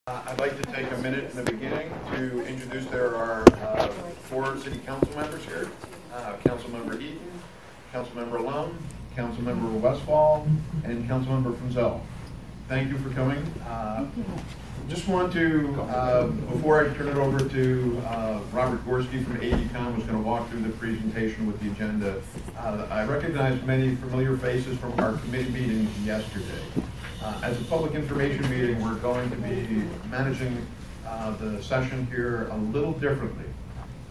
I'd like to take a minute in the beginning to introduce there are four city council members here. Councilmember Eaton, Councilmember Lum, Councilmember Westfall, and Councilmember Frenzel. Thank you for coming. Just want to, before I turn it over to Robert Gorski from AECom, who's going to walk through the presentation with the agenda. I recognize many familiar faces from our committee meeting yesterday. As a public information meeting, we're going to be managing the session here a little differently.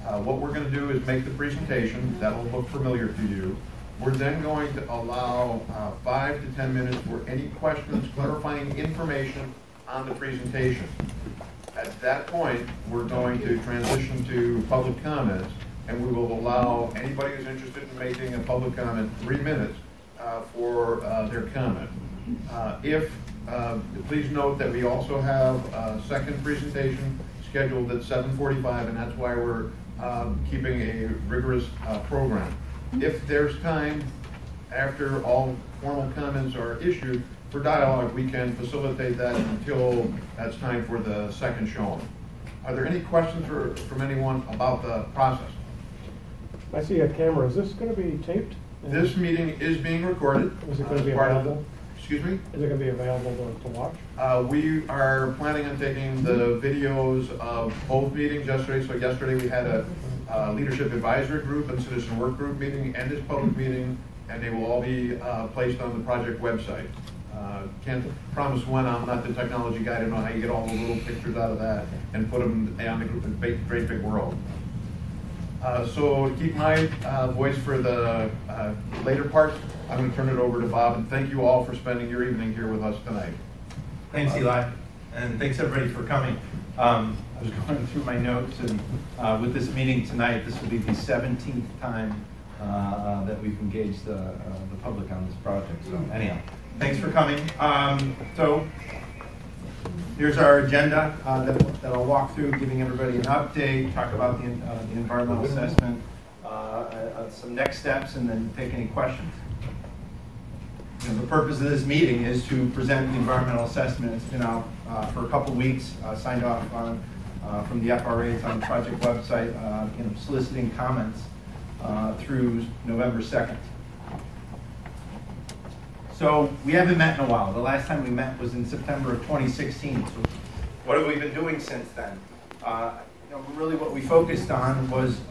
What we're going to do is make the presentation. That'll look familiar to you. We're then going to allow 5 to 10 minutes for any questions, clarifying information on the presentation. At that point, we're going to transition to public comments, and we will allow anybody who's interested in making a public comment 3 minutes for their comment. Please note that we also have a second presentation scheduled at 7:45, and that's why we're keeping a rigorous program. If there's time after all formal comments are issued for dialogue, we can facilitate that until that's time for the second showing. Are there any questions from anyone about the process? I see a camera. Is this going to be taped? This meeting is being recorded. Is it going to be available? Excuse me? Is it going to be available to watch? We are planning on taking the videos of both meetings yesterday. So yesterday we had a leadership advisory group and citizen work group meeting and this public meeting, and they will all be placed on the project website. Can't promise when. I'm not the technology guy to know how you get all the little pictures out of that and put them on the group in Great Big World. So to keep my voice for the later parts, I'm going to turn it over to Bob, and thank you all for spending your evening here with us tonight. Thanks, Eli, and thanks everybody for coming. I was going through my notes, and with this meeting tonight, this will be the 17th time that we've engaged the public on this project. So anyhow, thanks for coming. So here's our agenda that I'll walk through, giving everybody an update, talk about the environmental assessment, some next steps, and then take any questions. The purpose of this meeting is to present the environmental assessment. It's been out for a couple weeks, signed off on from the FRA. It's on the project website, soliciting comments through November 2nd. So we haven't met in a while. The last time we met was in September of 2016. So what have we been doing since then? Really what we focused on was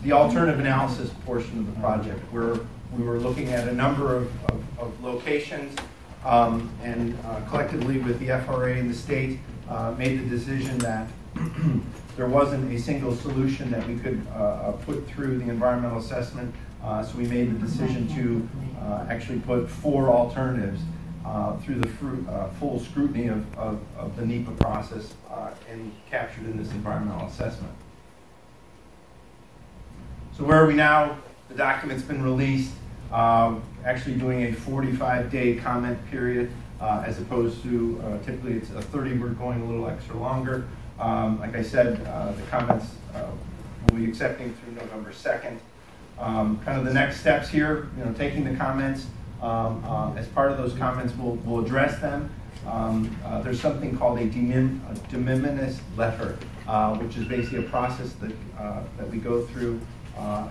the alternative analysis portion of the project, where we were looking at a number of locations and collectively with the FRA and the state made the decision that there wasn't a single solution that we could put through the environmental assessment. So we made the decision to actually put 4 alternatives through the full scrutiny of the NEPA process and captured in this environmental assessment. So where are we now? The document's been released, actually doing a 45-day comment period as opposed to typically it's a 30. We're going a little extra longer. Like I said, the comments we'll be accepting through November 2nd. Kind of the next steps here, taking the comments. As part of those comments, we'll address them. There's something called a de minimis letter, which is basically a process that we go through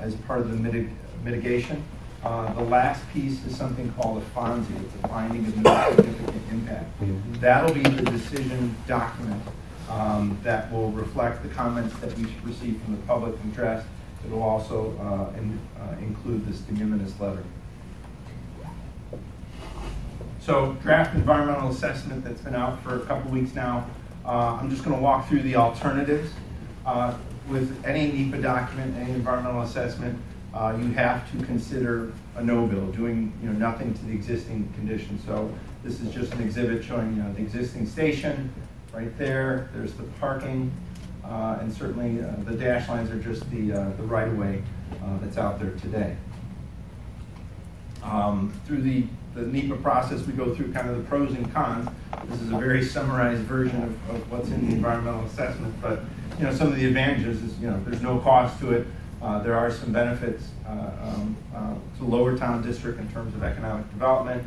as part of the mitigation. The last piece is something called a FONSI, it's a finding of no significant impact. That'll be the decision document that will reflect the comments that we received from the public and addressed. It will also include this de minimis letter. So draft environmental assessment that's been out for a couple weeks now. I'm just going to walk through the alternatives. With any NEPA document, any environmental assessment, you have to consider a no-bill, doing nothing to the existing conditions. So this is just an exhibit showing the existing station right there. There's the parking. And certainly the dash lines are just the right-of-way that's out there today. Through the NEPA process, we go through kind of the pros and cons. This is a very summarized version of what's in the environmental assessment, but some of the advantages is there's no cost to it. There are some benefits to Lower Town District in terms of economic development,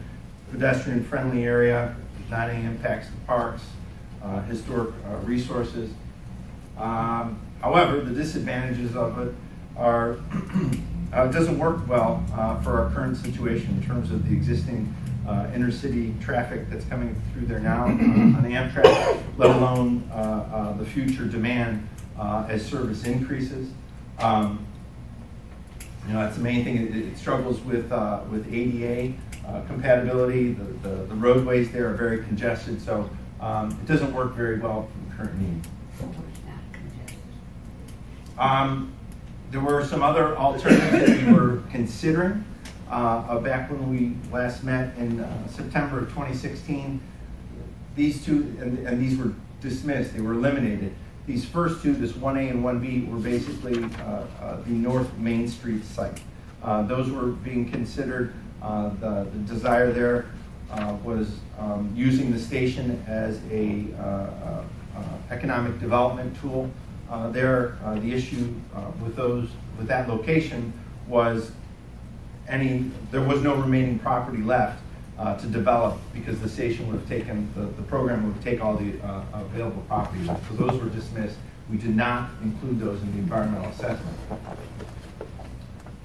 pedestrian-friendly area, not any impacts to parks. historic resources. However, the disadvantages of it are it doesn't work well for our current situation in terms of the existing intercity traffic that's coming through there now on Amtrak, let alone the future demand as service increases. That's the main thing. It struggles with ADA compatibility. The roadways there are very congested, so it doesn't work very well for the current need. There were some other alternatives that we were considering back when we last met in September of 2016. These two, and these were dismissed, they were eliminated. These first two, this 1A and 1B, were basically the North Main Street site. Those were being considered. The desire there was using the station as a economic development tool. The issue with that location was there was no remaining property left to develop, because the station would have taken, the program would take all the available property. So those were dismissed. We did not include those in the environmental assessment.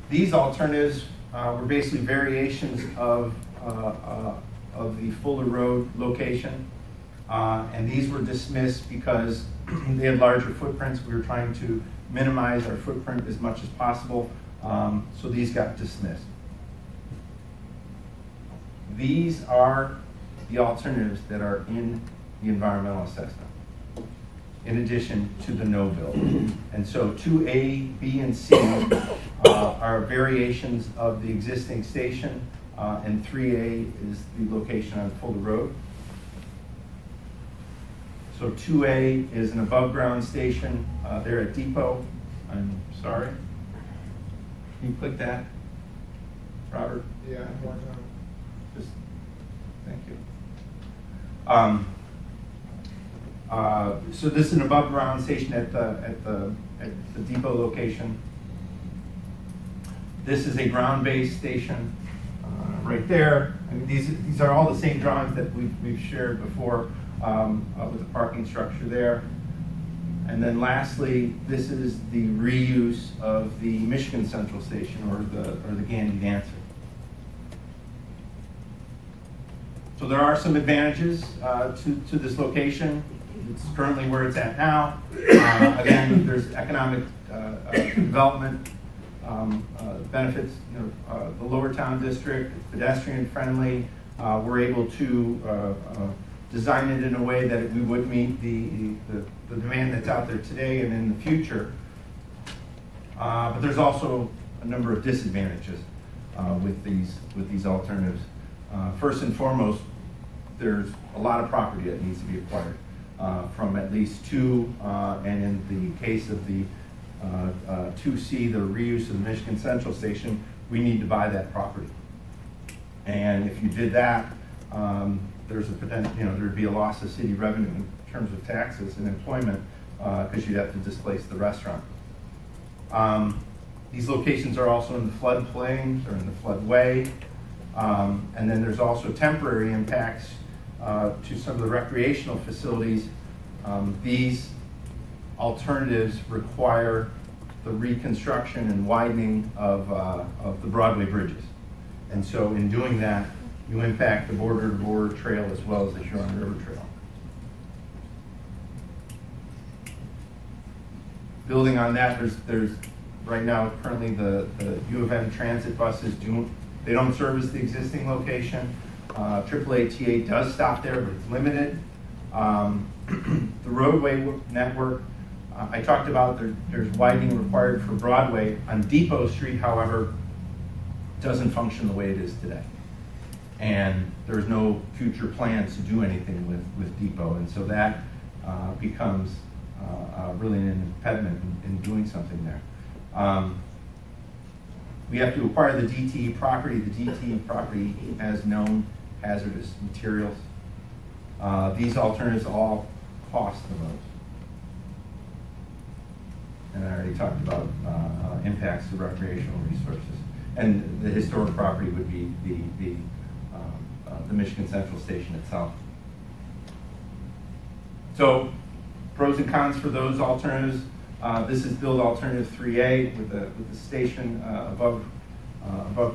These alternatives were basically variations of the Fuller Road location. And these were dismissed because they had larger footprints. We were trying to minimize our footprint as much as possible. So these got dismissed. These are the alternatives that are in the environmental assessment, in addition to the no build. And so 2A, B, and C are variations of the existing station, and 3A is the location on Fuller Road. So 2A is an above ground station there at Depot. I'm sorry. Can you click that, Robert? Yeah, one time. Just, thank you. So this is an above ground station at the Depot location. This is a ground based station right there. I mean, these are all the same drawings that we've shared before with the parking structure there. And then lastly, this is the reuse of the Michigan Central Station, or the Gandy Dancer. So there are some advantages to this location. It's currently where it's at now. Again, there's economic development benefits. The Lower Town District, it's pedestrian friendly. We're able to design it in a way that we would meet the demand that's out there today and in the future. But there's also a number of disadvantages with these alternatives. First and foremost, there's a lot of property that needs to be acquired from at least two, and in the case of the 2C, the reuse of the Michigan Central Station, we need to buy that property. And if you did that, there's a potential, there'd be a loss of city revenue in terms of taxes and employment, because you'd have to displace the restaurant. These locations are also in the floodplain or in the floodway. And then there's also temporary impacts to some of the recreational facilities. These alternatives require the reconstruction and widening of the Broadway bridges. And so in doing that, you impact the border-to-border trail as well as the Huron River Trail. Building on that, there's right now currently the U of M transit buses they don't service the existing location. AAA TA does stop there, but it's limited. The roadway network, I talked about there's widening required for Broadway. On Depot Street, however, doesn't function the way it is today. And there's no future plans to do anything with Depot. And so that becomes really an impediment in doing something there. We have to acquire the DTE property. The DTE property has known hazardous materials. These alternatives all cost the most. And I already talked about impacts to recreational resources. And the historic property would be the Michigan Central Station itself. So pros and cons for those alternatives. This is build alternative 3A with the station above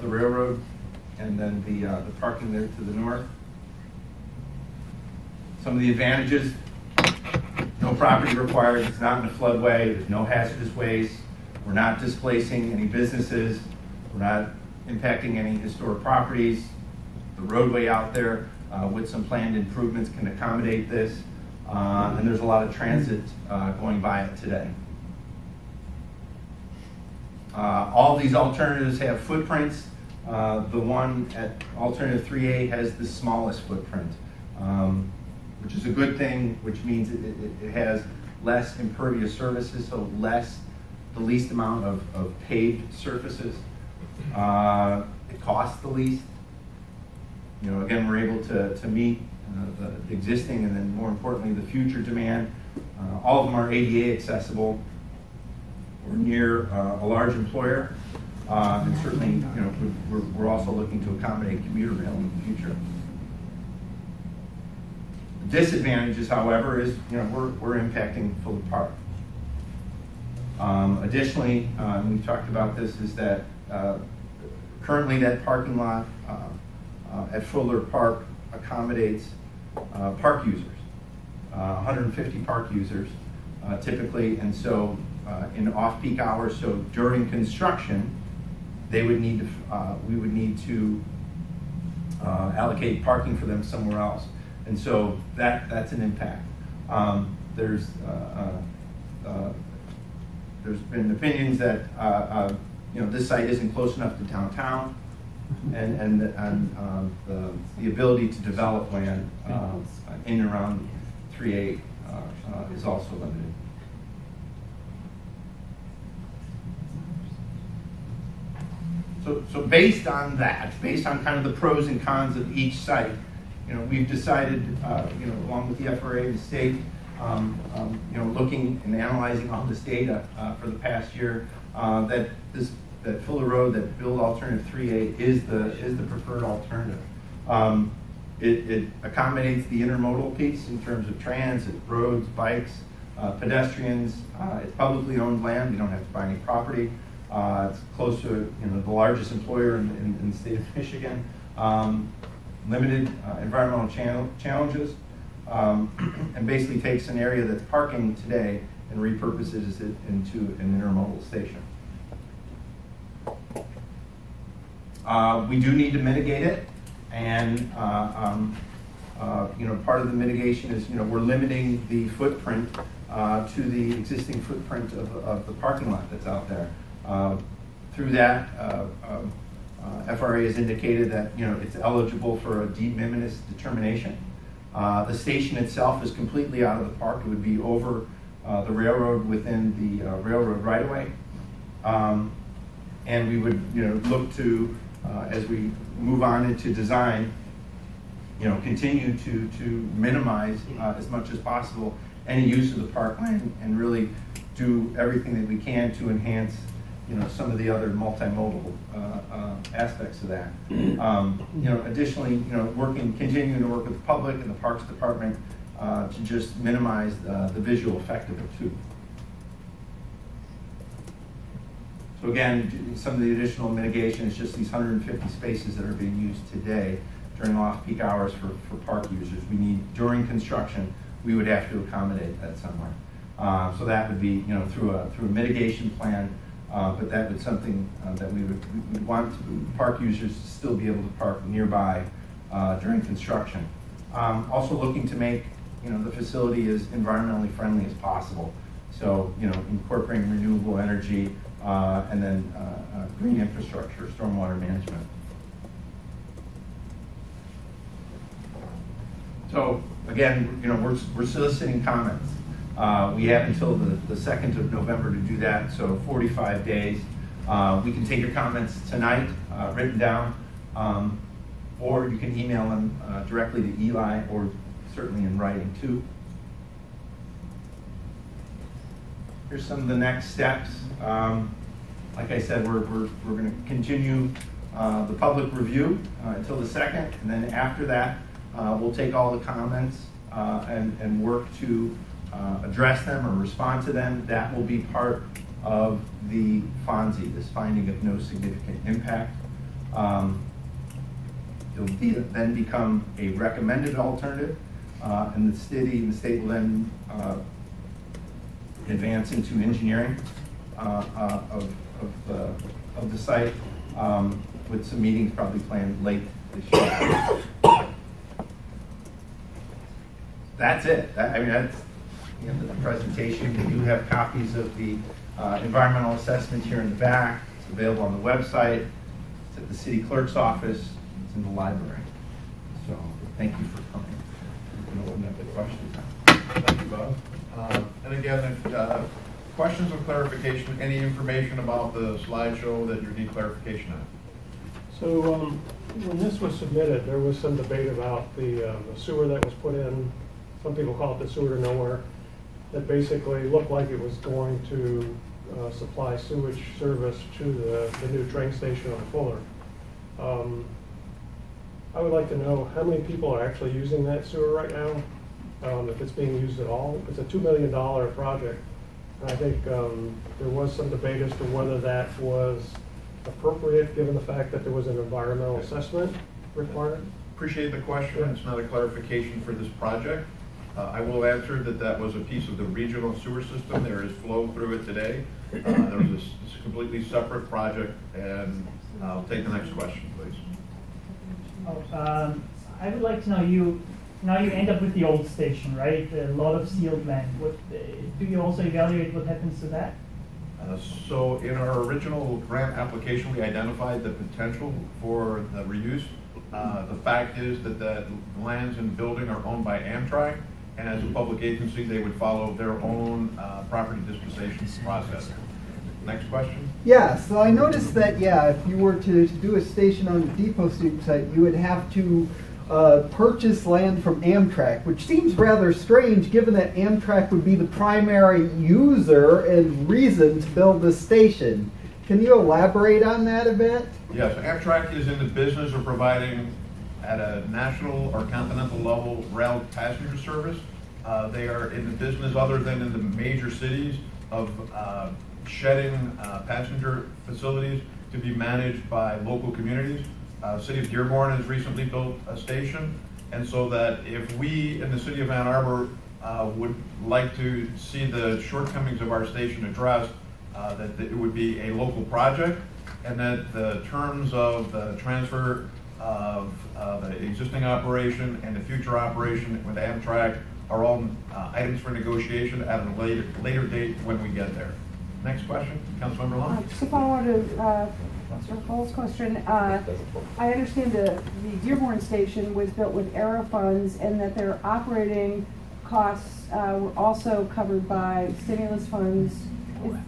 the railroad, and then the parking there to the north. Some of the advantages: no property required, it's not in a floodway, there's no hazardous waste, we're not displacing any businesses, we're not impacting any historic properties. The roadway out there with some planned improvements can accommodate this, and there's a lot of transit going by it today. All these alternatives have footprints. The one at alternative 3A has the smallest footprint, which is a good thing, which means it has less impervious surfaces, so the least amount of paved surfaces. It costs the least. You know, again, we're able to meet the existing and then more importantly the future demand. All of them are ADA accessible. We're near a large employer, and certainly, you know, we're also looking to accommodate commuter rail in the future. The disadvantages, however, is, you know, we're impacting Fuller Park. Additionally, and we've talked about this, is that currently that parking lot at Fuller Park accommodates park users, 150 park users typically, and so in off-peak hours, so during construction, they would need to, we would need to allocate parking for them somewhere else, and so that's an impact. There's been opinions that you know, this site isn't close enough to downtown, and the ability to develop land in and around 3A is also limited. So based on that, based on kind of the pros and cons of each site, you know, we've decided, you know, along with the FRA and the state, you know, looking and analyzing all this data for the past year, that Fuller Road, that build alternative 3A is the preferred alternative. It accommodates the intermodal piece in terms of transit, roads, bikes, pedestrians. It's publicly owned land. You don't have to buy any property. It's close to, you know, the largest employer in the state of Michigan. Limited environmental challenges, and basically takes an area that's parking today and repurposes it into an intermodal station. We do need to mitigate it, and you know, part of the mitigation is, you know, we're limiting the footprint to the existing footprint of the parking lot that's out there. Through that, FRA has indicated that, you know, it's eligible for a de minimis determination. The station itself is completely out of the park. It would be over the railroad, within the railroad right-of-way. And we would, you know, look to, as we move on into design, you know, continue to minimize as much as possible any use of the parkland, and really do everything that we can to enhance, you know, some of the other multimodal aspects of that. You know, additionally, you know, continuing to work with the public and the Parks Department to just minimize the visual effect of it too. So again, some of the additional mitigation is just these 150 spaces that are being used today during off-peak hours for park users. We need, during construction, we would have to accommodate that somewhere. So that would be, you know, through a mitigation plan, but that would something that we would want park users to still be able to park nearby during construction. Also looking to make, you know, the facility as environmentally friendly as possible. So, you know, incorporating renewable energy and then green infrastructure, stormwater management. So again, you know, we're soliciting comments. We have until the 2nd of November to do that, so 45 days. We can take your comments tonight, written down, or you can email them directly to Eli, or certainly in writing too. Here's some of the next steps. Like I said, we're going to continue the public review until the 2nd, and then after that, we'll take all the comments and work to address them or respond to them, that will be part of the FONSI, this finding of no significant impact. It'll then become a recommended alternative, and the state will then advance into engineering of the site, with some meetings probably planned late this year. That's it. I mean, that's the end of the presentation. We do have copies of the environmental assessment here in the back. It's available on the website. It's at the city clerk's office. It's in the library. So thank you for coming. We can open up the questions. Thank you, Bob. And again, if, questions or clarification, any information about the slideshow that you need clarification on? So when this was submitted, there was some debate about the sewer that was put in. Some people call it the sewer to nowhere. That basically looked like it was going to supply sewage service to the new train station on Fuller. I would like to know how many people are actually using that sewer right now, if it's being used at all. It's a $2 million project. And I think there was some debate as to whether that was appropriate given the fact that there was an environmental assessment required. Appreciate the question. It's not a clarification for this project. I will answer that that was a piece of the regional sewer system. There is flow through it today. There was a completely separate project, and I'll take the next question, please. I would like to know, now you end up with the old station, right? A lot of sealed land. Do you also evaluate what happens to that? So in our original grant application, we identified the potential for the reuse. The fact is that the lands and building are owned by Amtrak, and as a public agency, they would follow their own property disposition process. Next question? Yeah, so I noticed that, if you were to do a station on the Depot Street site, you would have to purchase land from Amtrak, which seems rather strange given that Amtrak would be the primary user and reason to build this station. Can you elaborate on that a bit? Yes, Amtrak is in the business of providing, at a national or continental level, rail passenger service. They are in the business, other than in the major cities, of shedding passenger facilities to be managed by local communities. City of Dearborn has recently built a station, and so that if we in the city of Ann Arbor would like to see the shortcomings of our station addressed, that it would be a local project, and that the terms of the transfer of the existing operation and the future operation with Amtrak are all items for negotiation at a later date when we get there. Next question, Councilmember Long. Just to follow on to Mr. Cole's question, I understand the Dearborn station was built with ERA funds and that their operating costs were also covered by stimulus funds.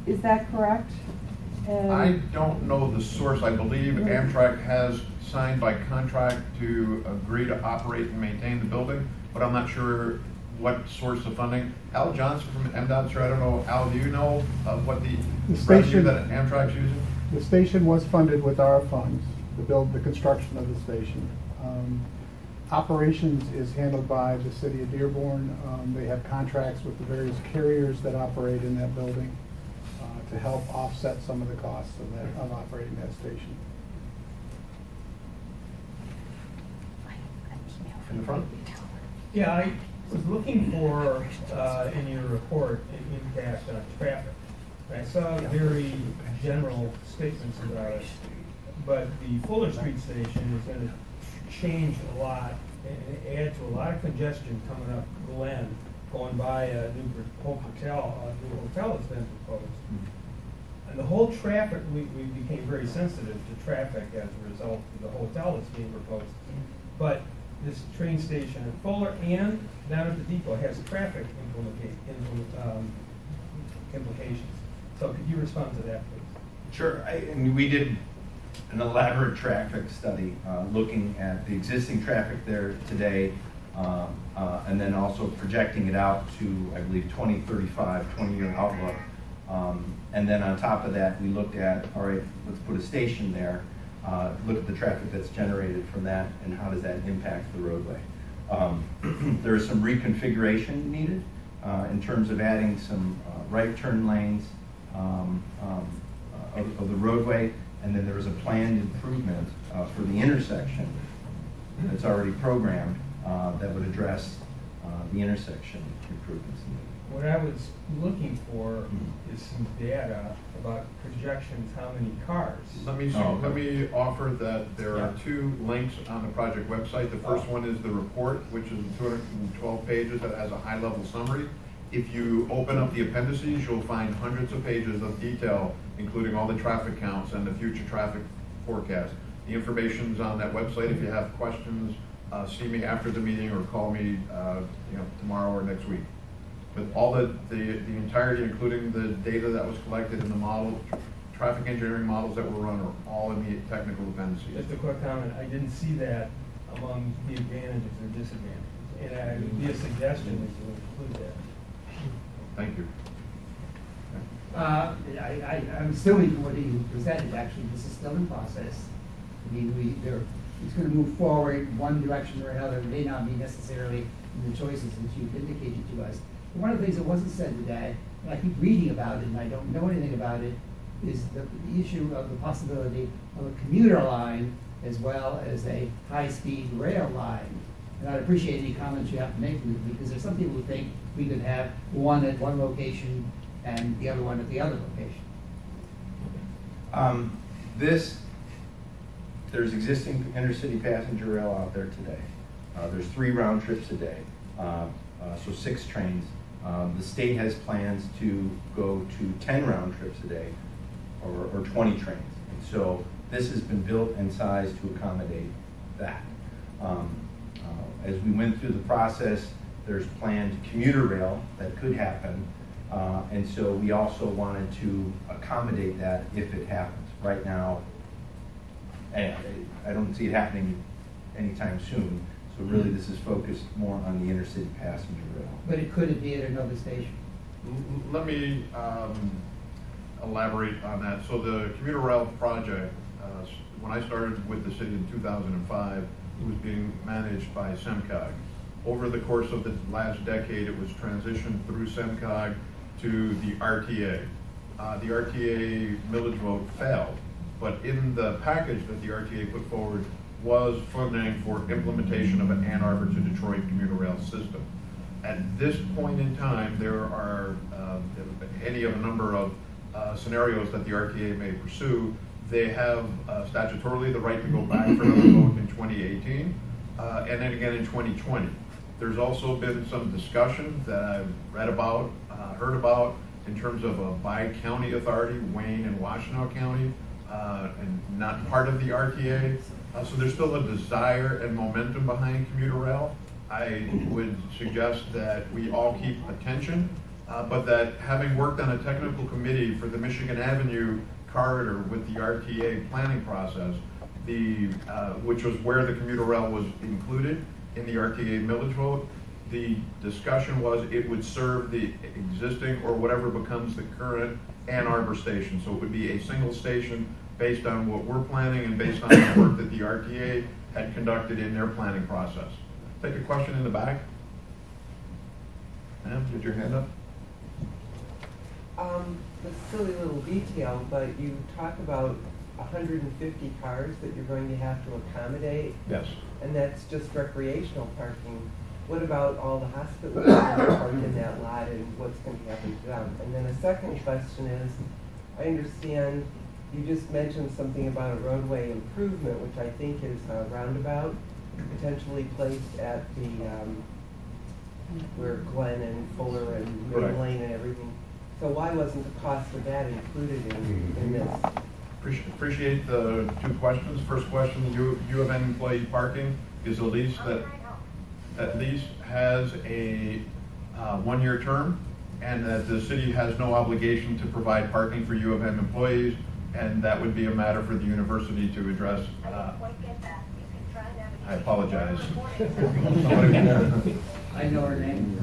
Is that correct? I don't know the source. I believe Amtrak has signed by contract to agree to operate and maintain the building, but I'm not sure what source of funding. Al Johnson from MDOT, sir, I don't know. Al, do you know of what the revenue that Amtrak's using? The station was funded with our funds to build the construction of the station. Operations is handled by the city of Dearborn. They have contracts with the various carriers that operate in that building to help offset some of the costs of operating that station. In the front? Yeah, I was looking for, in your report, an impact on traffic. I saw very general statements about it, but the Fuller Street station is going to change a lot and add to a lot of congestion coming up Glen, going by a new hotel that's been proposed. And the whole traffic, we became very sensitive to traffic as a result of the hotel that's being proposed. But this train station at Fuller and down at the depot has traffic implications. So could you respond to that, please? Sure. And we did an elaborate traffic study looking at the existing traffic there today, and then also projecting it out to, I believe, 2035, 20-year outlook. And then on top of that, we looked at, all right, let's put a station there, look at the traffic that's generated from that, and how does that impact the roadway. There is some reconfiguration needed in terms of adding some right turn lanes of the roadway, and then there is a planned improvement for the intersection that's already programmed that would address the intersection improvements needed. What I was looking for is some data about projections, how many cars. Let me offer that there are two links on the project website. The first one is the report, which is 212 pages that has a high-level summary. If you open up the appendices, you'll find hundreds of pages of detail, including all the traffic counts and the future traffic forecast. The information's on that website. If you have questions, see me after the meeting or call me tomorrow or next week. But all the entirety, including the data that was collected in the model, traffic engineering models that were run, are all in the technical appendices. Just a quick comment, I didn't see that among the advantages or disadvantages. And it would be a suggestion that you include that. Thank you. I'm assuming from what you presented, actually, this is still in process. I mean, it's going to move forward one direction or another. It may not be necessarily in the choices that you've indicated to us. But one of the things that wasn't said today, and I keep reading about it and I don't know anything about it, is the issue of the possibility of a commuter line as well as a high-speed rail line. And I'd appreciate any comments you have to make, because there's some people who think we could have one at one location and the other one at the other location. There's existing intercity passenger rail out there today. There's 3 round trips a day, so 6 trains. The state has plans to go to 10 round trips a day, or 20 trains. And so this has been built and sized to accommodate that. As we went through the process, there's planned commuter rail that could happen, and so we also wanted to accommodate that if it happens. Right now, I don't see it happening anytime soon, so really this is focused more on the intercity passenger rail. But it could be at another station. Let me elaborate on that. So the commuter rail project, when I started with the city in 2005, it was being managed by SEMCOG. Over the course of the last decade, it was transitioned through SEMCOG to the RTA. The RTA millage vote failed, but in the package that the RTA put forward was funding for implementation of an Ann Arbor to Detroit commuter rail system. At this point in time, there are any of a number of scenarios that the RTA may pursue. They have statutorily the right to go back for another vote in 2018, and then again in 2020. There's also been some discussion that I've read about, heard about, in terms of a bi-county authority, Wayne and Washtenaw County, and not part of the RTA. So there's still a desire and momentum behind commuter rail. I would suggest that we all keep attention, but that having worked on a technical committee for the Michigan Avenue corridor with the RTA planning process, which was where the commuter rail was included in the RTA millage vote, the discussion was it would serve the existing or whatever becomes the current Ann Arbor station. So it would be a single station based on what we're planning and based on the work that the RTA had conducted in their planning process. Take a question in the back. Ma'am, did your hand up? A silly little detail, but you talk about 150 cars that you're going to have to accommodate. Yes. And that's just recreational parking. What about all the hospitals that are parked in that lot and what's going to happen to them? And then a second question is, I understand you just mentioned something about a roadway improvement, which I think is a roundabout, potentially placed at the, where Glen and Fuller and Main Lane and everything. So why wasn't the cost of that included in this? Appreciate the 2 questions. First question, U of N employee parking is a lease that lease has a 1-year term, and that the city has no obligation to provide parking for U of M employees, and that would be a matter for the university to address. I apologize. I know her name.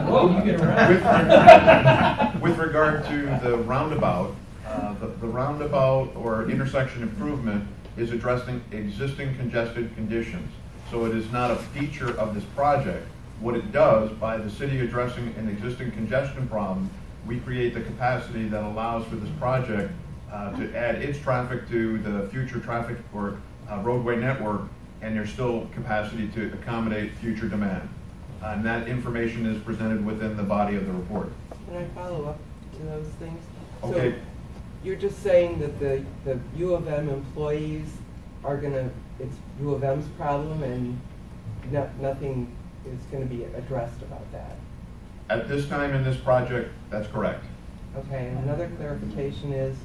Whoa, you get around. With regard to the roundabout, the roundabout or intersection improvement is addressing existing congested conditions. So it is not a feature of this project. What it does, by the city addressing an existing congestion problem, we create the capacity that allows for this project to add its traffic to the future traffic or roadway network, and there's still capacity to accommodate future demand. And that information is presented within the body of the report. Can I follow up to those things? Okay. So you're just saying that the U of M employees are gonna, it's U of M's problem and nothing is gonna be addressed about that? At this time in this project, that's correct. Okay, and another clarification is,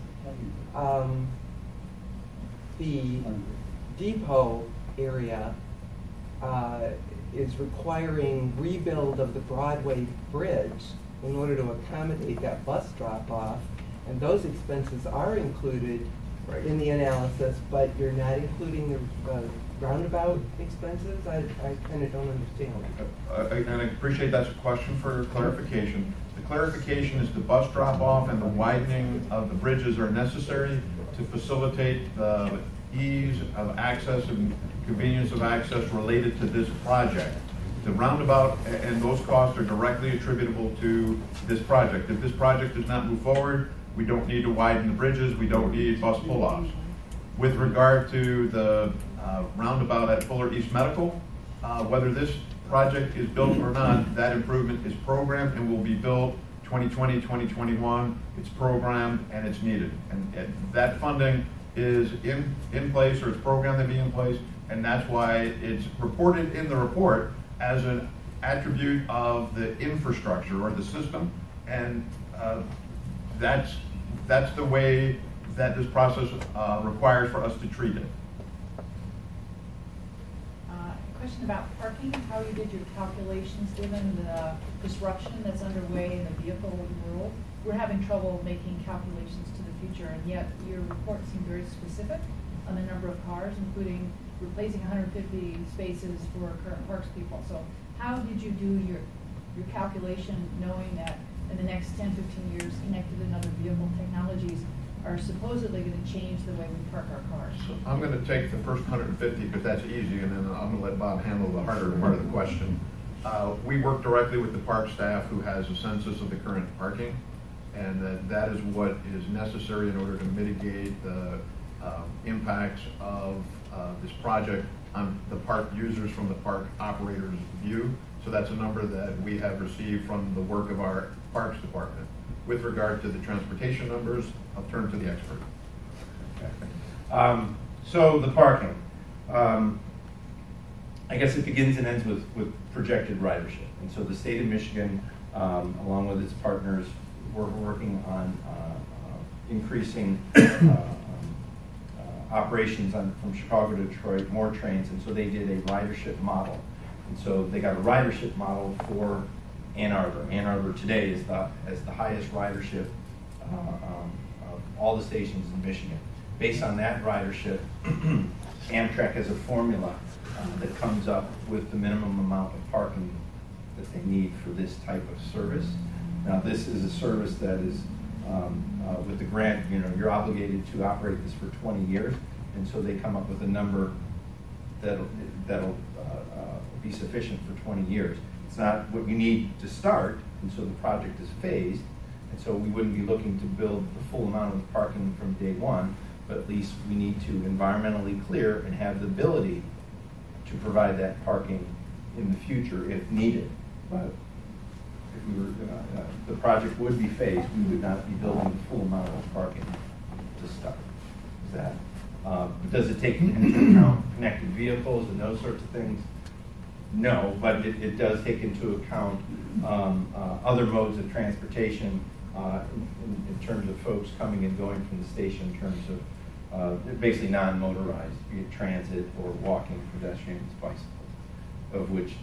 the depot area is requiring rebuild of the Broadway Bridge in order to accommodate that bus drop-off, and those expenses are included in the analysis, but you're not including the roundabout expenses? I kind of don't understand. And I appreciate that's a question for clarification. The clarification is the bus drop-off and the widening of the bridges are necessary to facilitate the ease of access and convenience of access related to this project. The roundabout and those costs are directly attributable to this project. If this project does not move forward, we don't need to widen the bridges, we don't need bus pull-offs. With regard to the roundabout at Fuller East Medical, whether this project is built or not, that improvement is programmed and will be built 2020, 2021. It's programmed and it's needed. And that funding is in place, or it's programmed to be in place, and that's why it's reported in the report as an attribute of the infrastructure or the system, and that's the way that this process requires for us to treat it. Question about parking, how you did your calculations given the disruption that's underway in the vehicle world. We're having trouble making calculations to the future, and yet your report seemed very specific on the number of cars, including replacing 150 spaces for current parks people. So how did you do your calculation knowing that in the next 10, 15 years, connected and other vehicle technologies are supposedly going to change the way we park our cars? So I'm going to take the first 150 because that's easy, and then I'm going to let Bob handle the harder part of the question. We work directly with the park staff who has a census of the current parking, and that is what is necessary in order to mitigate the impacts of this project on the park users from the park operators' view. So that's a number that we have received from the work of our Parks Department. With regard to the transportation numbers, I'll turn to the expert. Okay. So the parking. I guess it begins and ends with projected ridership. And so the state of Michigan, along with its partners, we're working on increasing operations from Chicago to Detroit, more trains, and so they did a ridership model. And so they got a ridership model for Ann Arbor. Ann Arbor today has the highest ridership of all the stations in Michigan. Based on that ridership, Amtrak has a formula that comes up with the minimum amount of parking that they need for this type of service. Now, this is a service that is, with the grant, you're obligated to operate this for 20 years, and so they come up with a number that'll be sufficient for 20 years. It's not what you need to start, and so the project is phased, and so we wouldn't be looking to build the full amount of parking from day one, but at least we need to environmentally clear and have the ability to provide that parking in the future if needed. But if we were, the project would be phased, we would not be building the full amount of parking to start. Is that? Does it take into account connected vehicles and those sorts of things? No, but it does take into account other modes of transportation in terms of folks coming and going from the station, in terms of basically non-motorized, be it transit or walking, pedestrians, bicycles, of which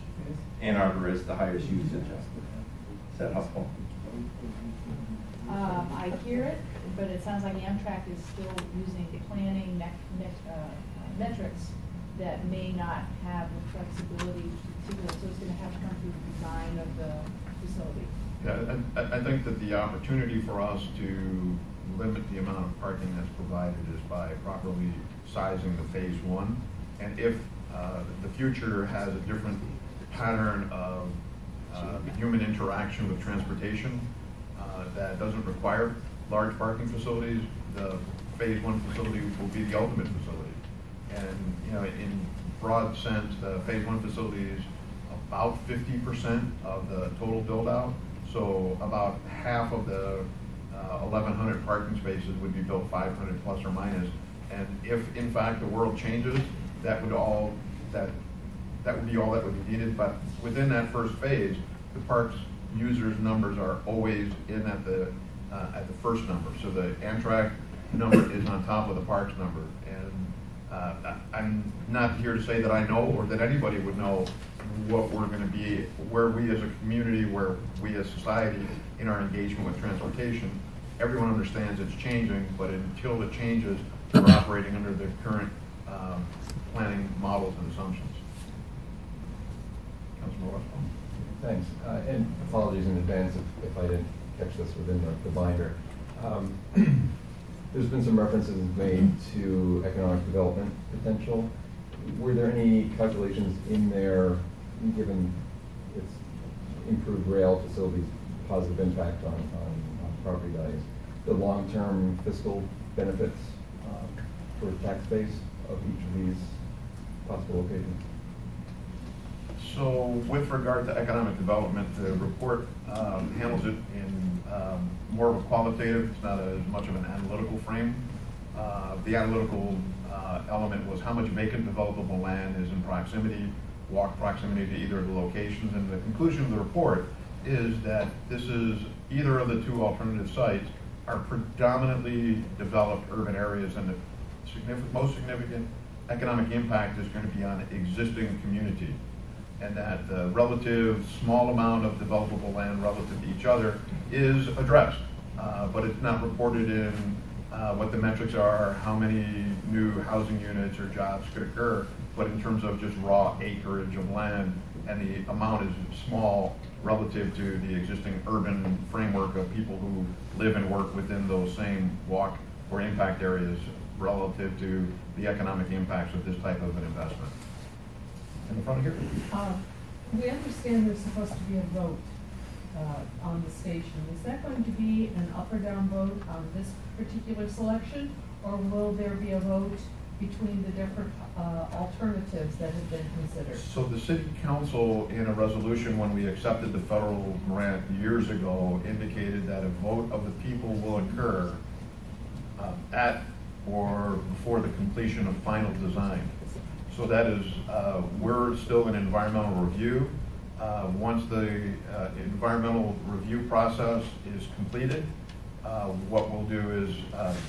Ann Arbor is the highest usage. Is that helpful? I hear it, but it sounds like Amtrak is still using planning metrics that may not have the flexibility to do it, so it's going to have to come through the design of the facility. Yeah, I think that the opportunity for us to limit the amount of parking that's provided is by properly sizing the phase one. And if the future has a different pattern of human interaction with transportation that doesn't require large parking facilities. The phase 1 facility will be the ultimate facility. And in broad sense, the phase 1 facility is about 50% of the total build out. So about half of the 1,100 parking spaces would be built 500 plus or minus. And if in fact the world changes, that would be all that would be needed. But within that first phase, the parks users numbers are always in at the first number. So the Amtrak number is on top of the parks number. And I'm not here to say that I know or that anybody would know what we're going to be, where we as a community, where we as society in our engagement with transportation. Everyone understands it's changing, but until it changes, we're operating under the current planning models and assumptions. Councilman Westphal. Thanks, and apologies in advance if I didn't catch this within the binder. There's been some references made to economic development potential. Were there any calculations in there, given its improved rail facilities' positive impact on property values, the long-term fiscal benefits for the tax base of each of these possible locations? So with regard to economic development, the report handles it in more of a qualitative, it's not as much of an analytical frame. The analytical element was how much vacant developable land is in proximity, walk proximity to either of the locations, and the conclusion of the report is that this is either of the two alternative sites are predominantly developed urban areas, and the most significant economic impact is going to be on existing community, and that the relative small amount of developable land relative to each other is addressed, but it's not reported in what the metrics are, how many new housing units or jobs could occur, but in terms of just raw acreage of land, and the amount is small relative to the existing urban framework of people who live and work within those same walk or impact areas relative to the economic impacts of this type of an investment. In the front here. We understand there's supposed to be a vote on the station. Is that going to be an up or down vote on this particular selection, or will there be a vote between the different alternatives that have been considered? So the city council, in a resolution when we accepted the federal grant years ago, indicated that a vote of the people will occur at or before the completion of final design. So that is, we're still in environmental review. Once the environmental review process is completed, what we'll do is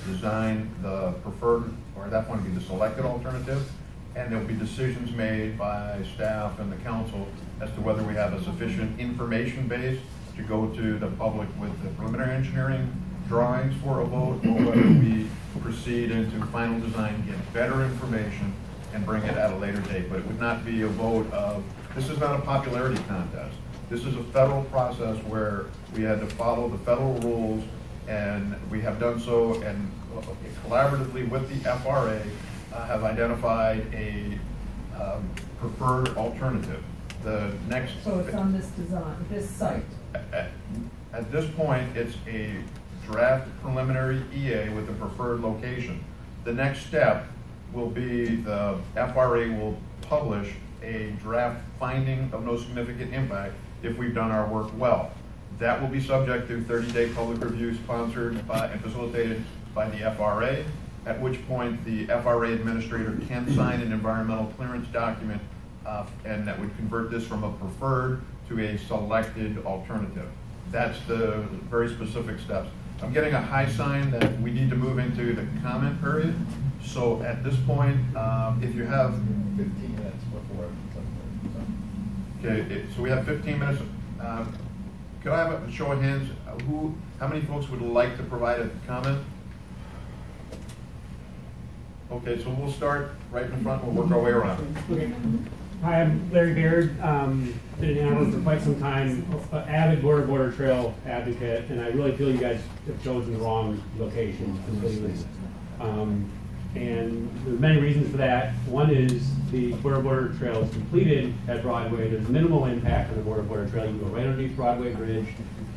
design the preferred, or at that point it'll be the selected alternative, and there'll be decisions made by staff and the council as to whether we have a sufficient information base to go to the public with the preliminary engineering drawings for a vote, or whether we proceed into final design, get better information, and bring it at a later date. But it would not be a vote of, this is not a popularity contest. This is a federal process where we had to follow the federal rules, and we have done so, and collaboratively with the FRA have identified a preferred alternative. The next. So it's on this design, this site? At this point, it's a draft preliminary EA with a preferred location. The next step will be the FRA will publish a draft finding of no significant impact if we've done our work well. That will be subject to 30-day public review sponsored by and facilitated by the FRA, at which point the FRA administrator can sign an environmental clearance document, and that would convert this from a preferred to a selected alternative. That's the very specific steps. I'm getting a high sign that we need to move into the comment period. So at this point, if you have 15 minutes before. Okay, so we have 15 minutes. Could I have a show of hands? How many folks would like to provide a comment? Okay, so we'll start right in the front. We'll work our way around. Okay. Hi, I'm Larry Baird. Been in Arbor for quite some time. Avid border trail advocate, and I really feel you guys have chosen the wrong location completely. And there's many reasons for that. One is the border trail is completed at Broadway. There's minimal impact on the border trail. You can go right underneath Broadway Bridge.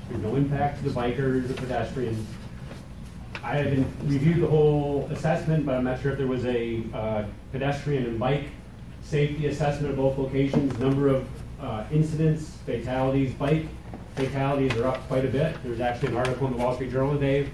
There's no impact to the bikers or pedestrians. I haven't reviewed the whole assessment, but I'm not sure if there was a pedestrian and bike safety assessment of both locations. Number of incidents, fatalities, bike fatalities are up quite a bit. There's actually an article in the Wall Street Journal today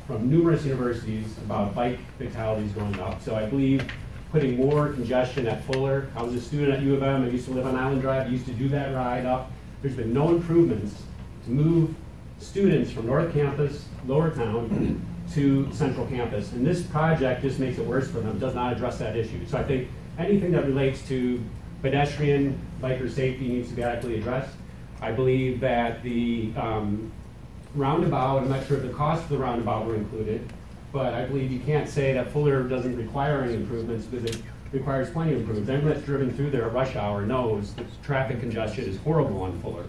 from numerous universities about bike fatalities going up. So I believe putting more congestion at Fuller. I was a student at U of M. I used to live on Island Drive. I used to do that ride up. There's been no improvements to move students from North Campus, Lower Town, to Central Campus. And this project just makes it worse for them. It does not address that issue. So I think anything that relates to pedestrian, biker safety needs to be adequately addressed. I believe that the roundabout, I'm not sure if the cost of the roundabout were included, but I believe you can't say that Fuller doesn't require any improvements because it requires plenty of improvements. Everyone that's driven through there at rush hour knows that traffic congestion is horrible on Fuller.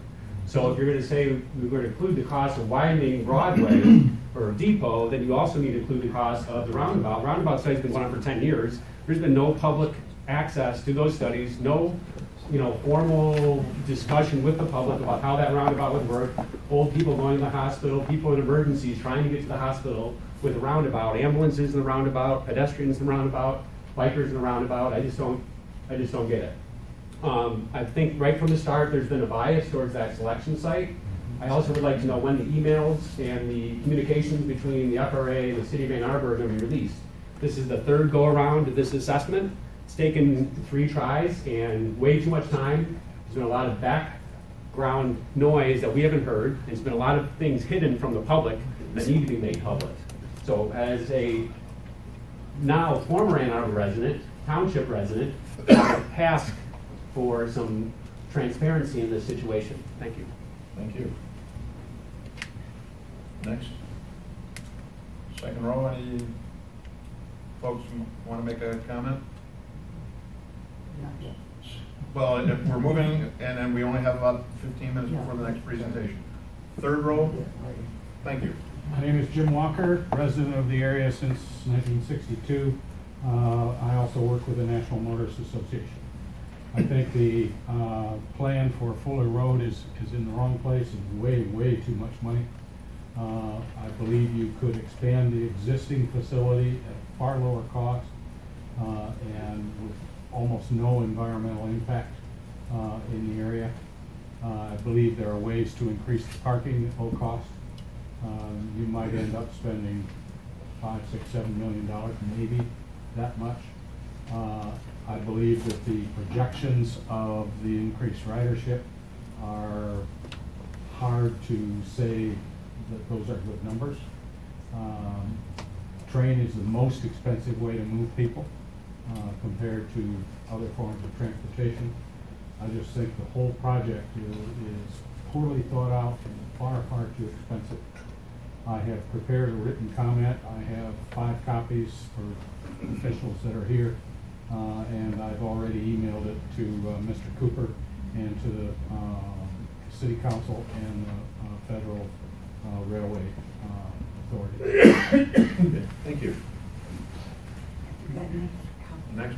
So if you're going to say we're going to include the cost of widening Broadway or Depot, then you also need to include the cost of the roundabout. Roundabout study's been going on for 10 years. There's been no public access to those studies, no formal discussion with the public about how that roundabout would work. Old people going to the hospital, people in emergencies trying to get to the hospital with a roundabout, ambulances in the roundabout, pedestrians in the roundabout, bikers in the roundabout. I just don't get it. I think right from the start there's been a bias towards that selection site. I also would like to know when the emails and the communications between the FRA and the City of Ann Arbor are going to be released. This is the third go around of this assessment. It's taken 3 tries and way too much time. There's been a lot of background noise that we haven't heard. There's been a lot of things hidden from the public that need to be made public. So as a now former Ann Arbor resident, township resident, I would ask for some transparency in this situation. Thank you. Thank you. Next. Second row, any folks want to make a comment? Well, if we're moving, and then we only have about 15 minutes before the next presentation. Third row, thank you. My name is Jim Walker, resident of the area since 1962. I also work with the National Motorists Association. I think the plan for Fuller Road is in the wrong place and way too much money. I believe you could expand the existing facility at far lower cost and with almost no environmental impact in the area. I believe there are ways to increase the parking at low cost. You might end up spending $5, $6, $7 million, maybe that much. I believe that the projections of the increased ridership are hard to say that those are good numbers. Train is the most expensive way to move people compared to other forms of transportation. I just think the whole project is poorly thought out and far too expensive. I have prepared a written comment. I have 5 copies for officials that are here, and I've already emailed it to Mr. Cooper and to the City Council and the Federal Railway Authority. Thank you. Next.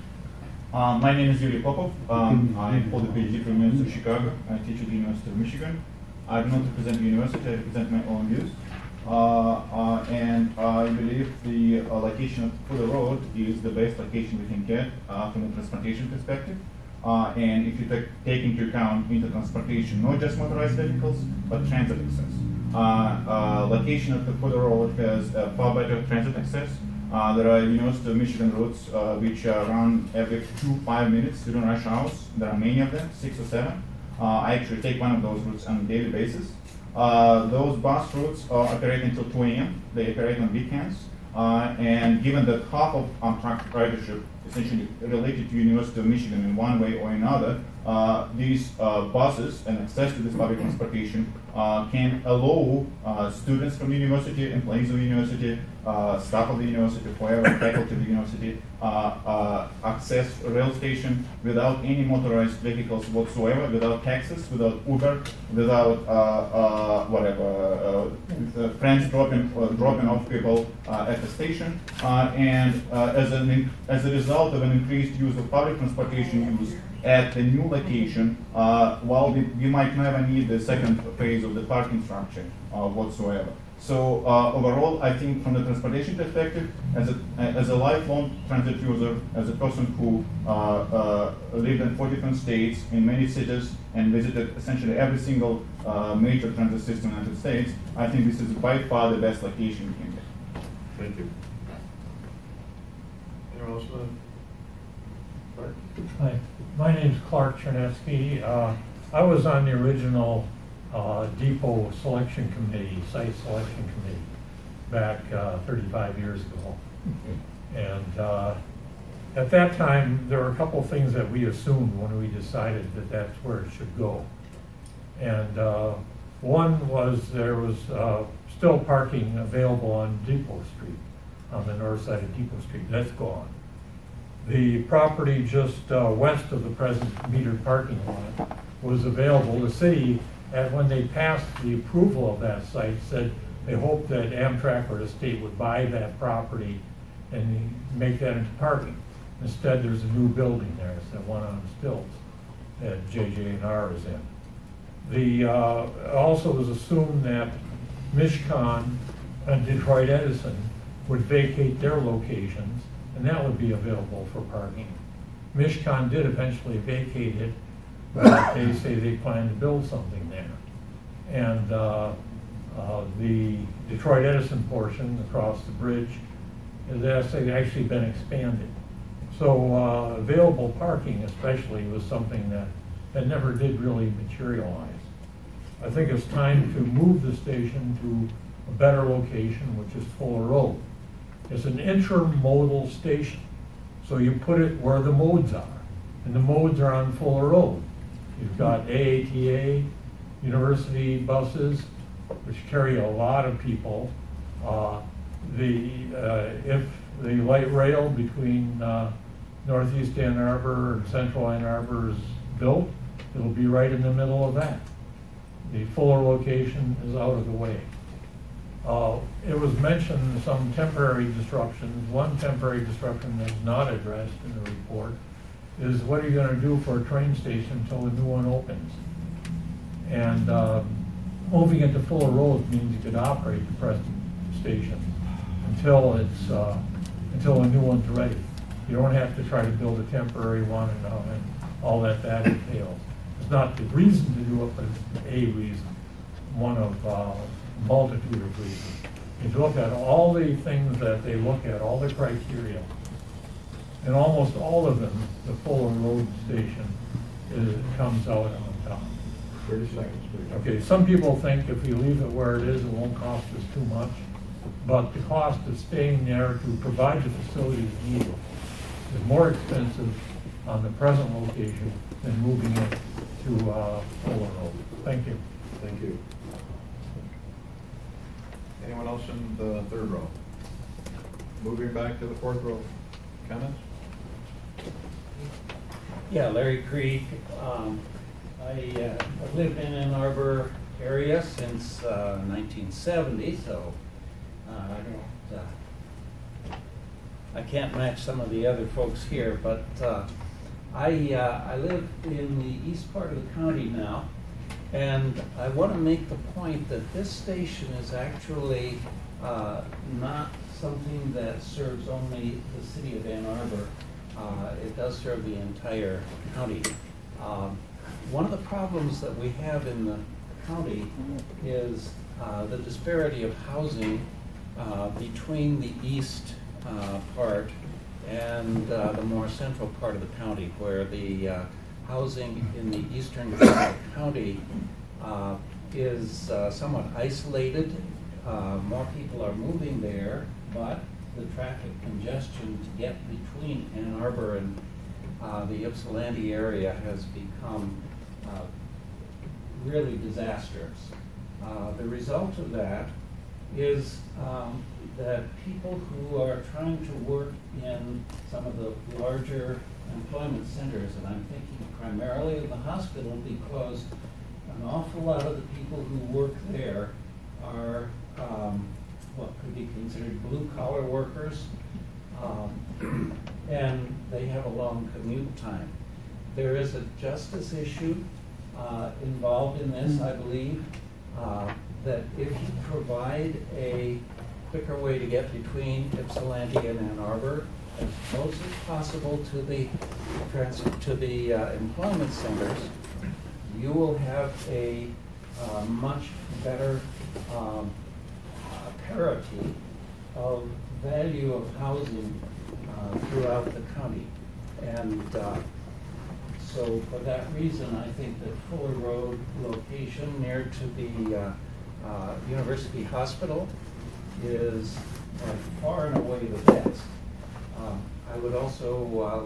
My name is Yuri Popov. I hold a PhD from the University of Chicago. I teach at the University of Michigan. I do not represent the university, I represent my own views. And I believe the location for the road is the best location we can get from a transportation perspective. And if you take into account intertransportation, not just motorized vehicles, but transit access. Location for the road has far better transit access. There are University of Michigan routes which run every 2-5 minutes during rush hours. There are many of them, 6 or 7. I actually take one of those routes on a daily basis. Those bus routes operate until 2 a.m. They operate on weekends. And given that half of Amtrak ridership essentially related to University of Michigan in one way or another, these buses and access to this public transportation can allow students from the university, employees of the university, staff of the university, whoever, faculty of the university, access a rail station without any motorized vehicles whatsoever, without taxis, without Uber, without friends dropping off people at the station, and as a result of an increased use of public transportation use at the new location, while we might never need the second phase of the parking structure whatsoever. So overall, I think from the transportation perspective, as a lifelong transit user, as a person who lived in 4 different states, in many cities, and visited essentially every single major transit system in the United States, I think this is by far the best location we can get. Thank you. Anyone else want to? Hi, my name's Clark Chernetsky. I was on the original depot selection committee, site selection committee, back 35 years ago. And at that time, there were a couple of things that we assumed when we decided that that's where it should go. And one was there was still parking available on Depot Street, on the north side of Depot Street. That's gone. The property just west of the present metered parking lot was available. The city, when they passed the approval of that site, said they hoped that Amtrak or the state would buy that property and make that into parking. Instead, there's a new building there. It's that one on stilts that JJ&R is in. The also was assumed that Mishcon and Detroit Edison would vacate their locations, and that would be available for parking. Mishcon did eventually vacate it, but they say they plan to build something there. And the Detroit Edison portion across the bridge has actually been expanded. So available parking especially was something that never did really materialize. I think it's time to move the station to a better location, which is Fuller Road. It's an intermodal station, so you put it where the modes are, and the modes are on Fuller Road. You've got AATA, university buses, which carry a lot of people. If the light rail between Northeast Ann Arbor and Central Ann Arbor is built, it'll be right in the middle of that. The Fuller location is out of the way. It was mentioned some temporary disruptions. One temporary disruption that's not addressed in the report is what are you going to do for a train station until the new one opens? And moving it to Fuller Road means you could operate the present station until a new one's ready. You don't have to try to build a temporary one and all that entails. It's not the reason to do it, but it's a reason, one of a multitude of reasons. If you look at all the things that they look at, all the criteria, and almost all of them, the Fuller Road station comes out on top. 30 seconds, please. Okay, some people think if we leave it where it is, it won't cost us too much, but the cost of staying there to provide the facilities needed is more expensive on the present location than moving it to Fuller Road. Thank you. Thank you. Anyone else in the third row? Moving back to the fourth row. Comments? Yeah, Larry Creek. I've lived in Ann Arbor area since 1970, so I can't match some of the other folks here, but I live in the east part of the county now, and I want to make the point that this station is actually not something that serves only the city of Ann Arbor. It does serve the entire county. One of the problems that we have in the county is the disparity of housing between the east part and the more central part of the county, where the housing in the eastern part of the county is somewhat isolated. More people are moving there, but the traffic congestion to get between Ann Arbor and the Ypsilanti area has become really disastrous. The result of that is that people who are trying to work in some of the larger employment centers, and I'm thinking primarily of the hospital because an awful lot of the people who work there are what could be considered blue-collar workers, and they have a long commute time. There is a justice issue involved in this, I believe, that if you provide a quicker way to get between Ypsilanti and Ann Arbor as close as possible to the employment centers, you will have a much better parity of value of housing throughout the county. And so for that reason, I think that Fuller Road location near to the University Hospital is by far and away the best. I would also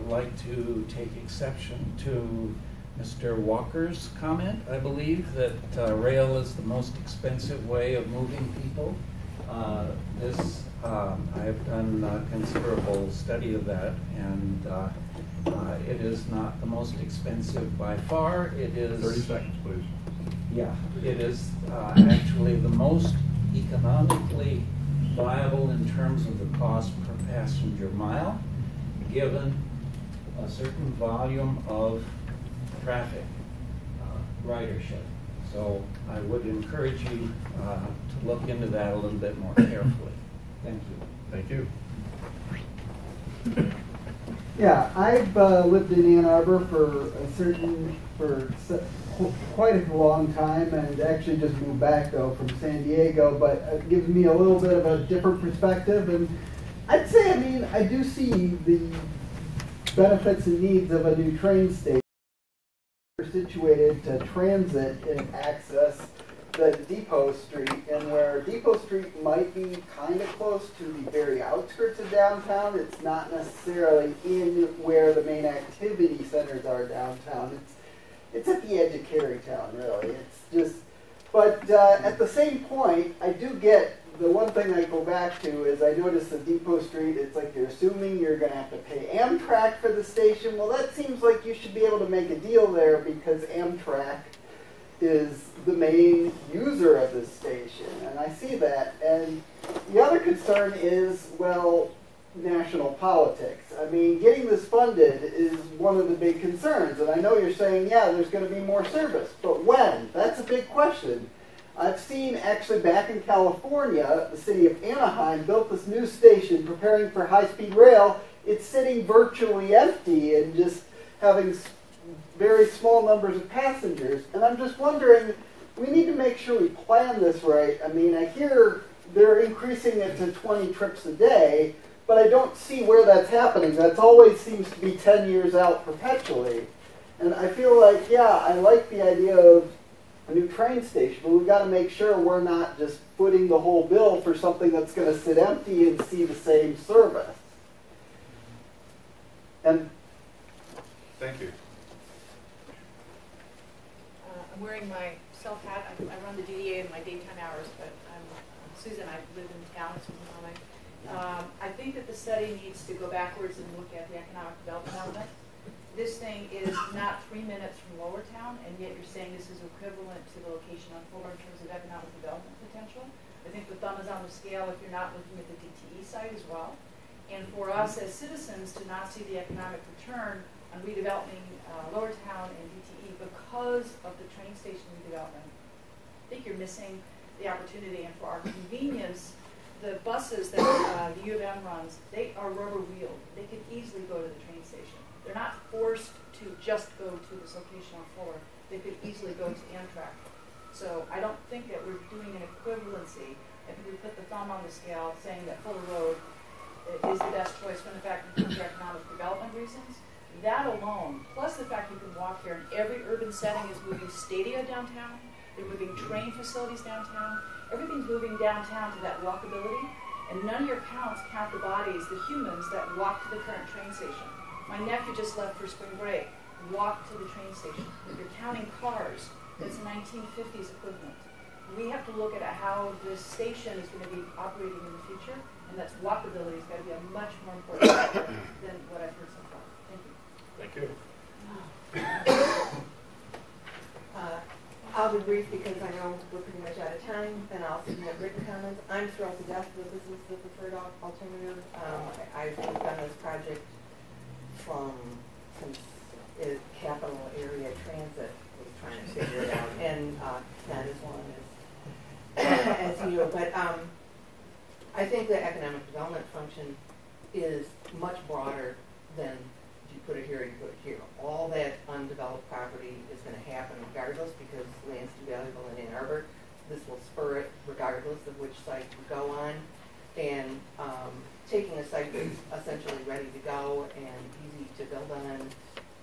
like to take exception to Mr. Walker's comment. I believe that rail is the most expensive way of moving people. I have done considerable study of that, and it is not the most expensive by far. It is 30 seconds, please. Yeah, it is actually the most economically viable in terms of the cost per passenger mile, given a certain volume of traffic ridership. So I would encourage you to look into that a little bit more carefully. Thank you. Thank you. Yeah, I've lived in Ann Arbor for quite a long time, and actually just moved back though from San Diego, but it gives me a little bit of a different perspective. And I'd say, I mean, I do see the benefits and needs of a new train station situated to transit and access the Depot Street, and where Depot Street might be kind of close to the very outskirts of downtown, it's not necessarily in where the main activity centers are downtown. It's at the edge of Carytown, really. It's just, but at the same point, I do get the one thing I go back to is I notice the Depot Street, it's like you're assuming you're going to have to pay Amtrak for the station. Well, that seems like you should be able to make a deal there because Amtrak is the main user of this station, and I see that. And the other concern is, well, national politics. I mean, getting this funded is one of the big concerns, and I know you're saying, yeah, there's going to be more service, but when? That's a big question. I've seen actually back in California, the city of Anaheim built this new station preparing for high-speed rail. It's sitting virtually empty and just having very small numbers of passengers. And I'm just wondering, we need to make sure we plan this right. I mean, I hear they're increasing it to 20 trips a day, but I don't see where that's happening. That always seems to be 10 years out perpetually. And I feel like, yeah, I like the idea of a new train station, but we've got to make sure we're not just footing the whole bill for something that's going to sit empty and see the same service. And thank you. I'm wearing my self hat. I run the DDA in my daytime hours, but I'm Susan. I live in town. I think that the study needs to go backwards and look at the economic development element. This thing is not 3 minutes from Lower Town, and yet you're saying this is equivalent to the location on Fuller in terms of economic development potential. I think the thumb is on the scale if you're not looking at the DTE side as well. And for us as citizens to not see the economic return on redeveloping Lower Town and DTE because of the train station redevelopment, I think you're missing the opportunity. And for our convenience, the buses that the U of M runs, they are rubber wheeled. They could easily go to the train station. They're not forced to just go to this location on Fuller. They could easily go to Amtrak. So I don't think that we're doing an equivalency. I think we put the thumb on the scale saying that Fuller Road is the best choice when in fact in terms of economic development reasons. That alone, plus the fact you can walk here, and every urban setting is moving stadia downtown. They're moving train facilities downtown. Everything's moving downtown to that walkability. And none of your counts count the bodies, the humans that walk to the current train station. My nephew just left for spring break, walked to the train station. If you're counting cars, that's 1950s equivalent. We have to look at how this station is going to be operating in the future, and that's walkability is going to be a much more important factor than what I've heard so far. Thank you. Thank you. I'll be brief because I know we're pretty much out of time, and I'll submit written comments. I'm thrilled to death that this is the preferred alternative. I've worked on this project since Capital Area Transit was trying to figure it out, and not as long as you. But I think the economic development function is much broader than you put it here, you put it here. All that undeveloped property is going to happen regardless because land's too valuable in Ann Arbor. This will spur it regardless of which site you go on. And taking a site that's essentially ready to go and easy to build on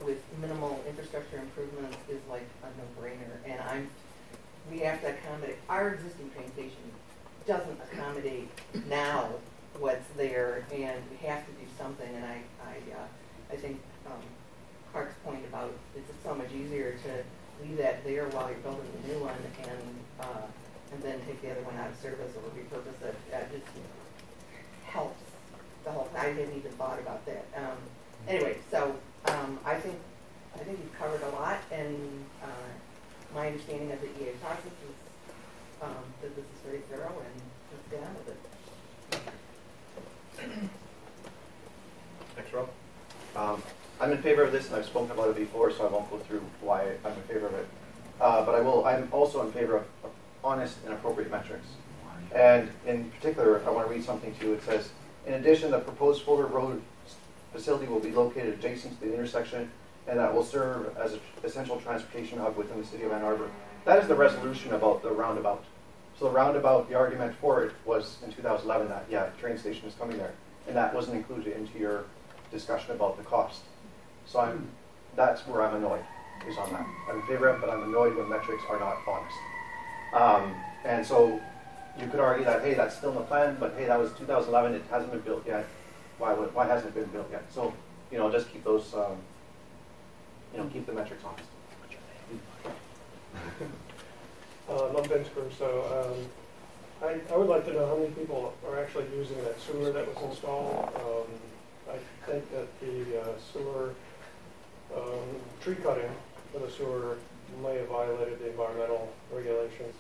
with minimal infrastructure improvements is like a no-brainer. And we have to accommodate, our existing train station doesn't accommodate now what's there, and we have to do something. And I think Clark's point about it's so much easier to leave that there while you're building the new one and then take the other one out of service or repurpose it. Just helps the whole thing. I hadn't even thought about that. Anyway, so I think you've covered a lot, and my understanding of the EA process is that this is very thorough, and let's get on with it. Thanks, Rob. I'm in favor of this, and I've spoken about it before, so I won't go through why I'm in favor of it. But I'm also in favor of honest and appropriate metrics. And in particular, I want to read something to you. It says, in addition, the proposed Fuller Road facility will be located adjacent to the intersection, and that will serve as an essential transportation hub within the city of Ann Arbor. That is the resolution about the roundabout. So the roundabout, the argument for it was in 2011 that, yeah, the train station is coming there. And that wasn't included into your discussion about the cost. So that's where I'm annoyed, is on that. I'm in favor of it, but I'm annoyed when metrics are not honest. And so you could argue that, hey, that's still in the plan, but hey, that was 2011, it hasn't been built yet. Why hasn't it been built yet? So, just keep those, keep the metrics honest. I'm Vince Crusoe. I would like to know how many people are actually using that sewer that was installed. I think that the sewer tree cutting for the sewer may have violated the environmental regulations.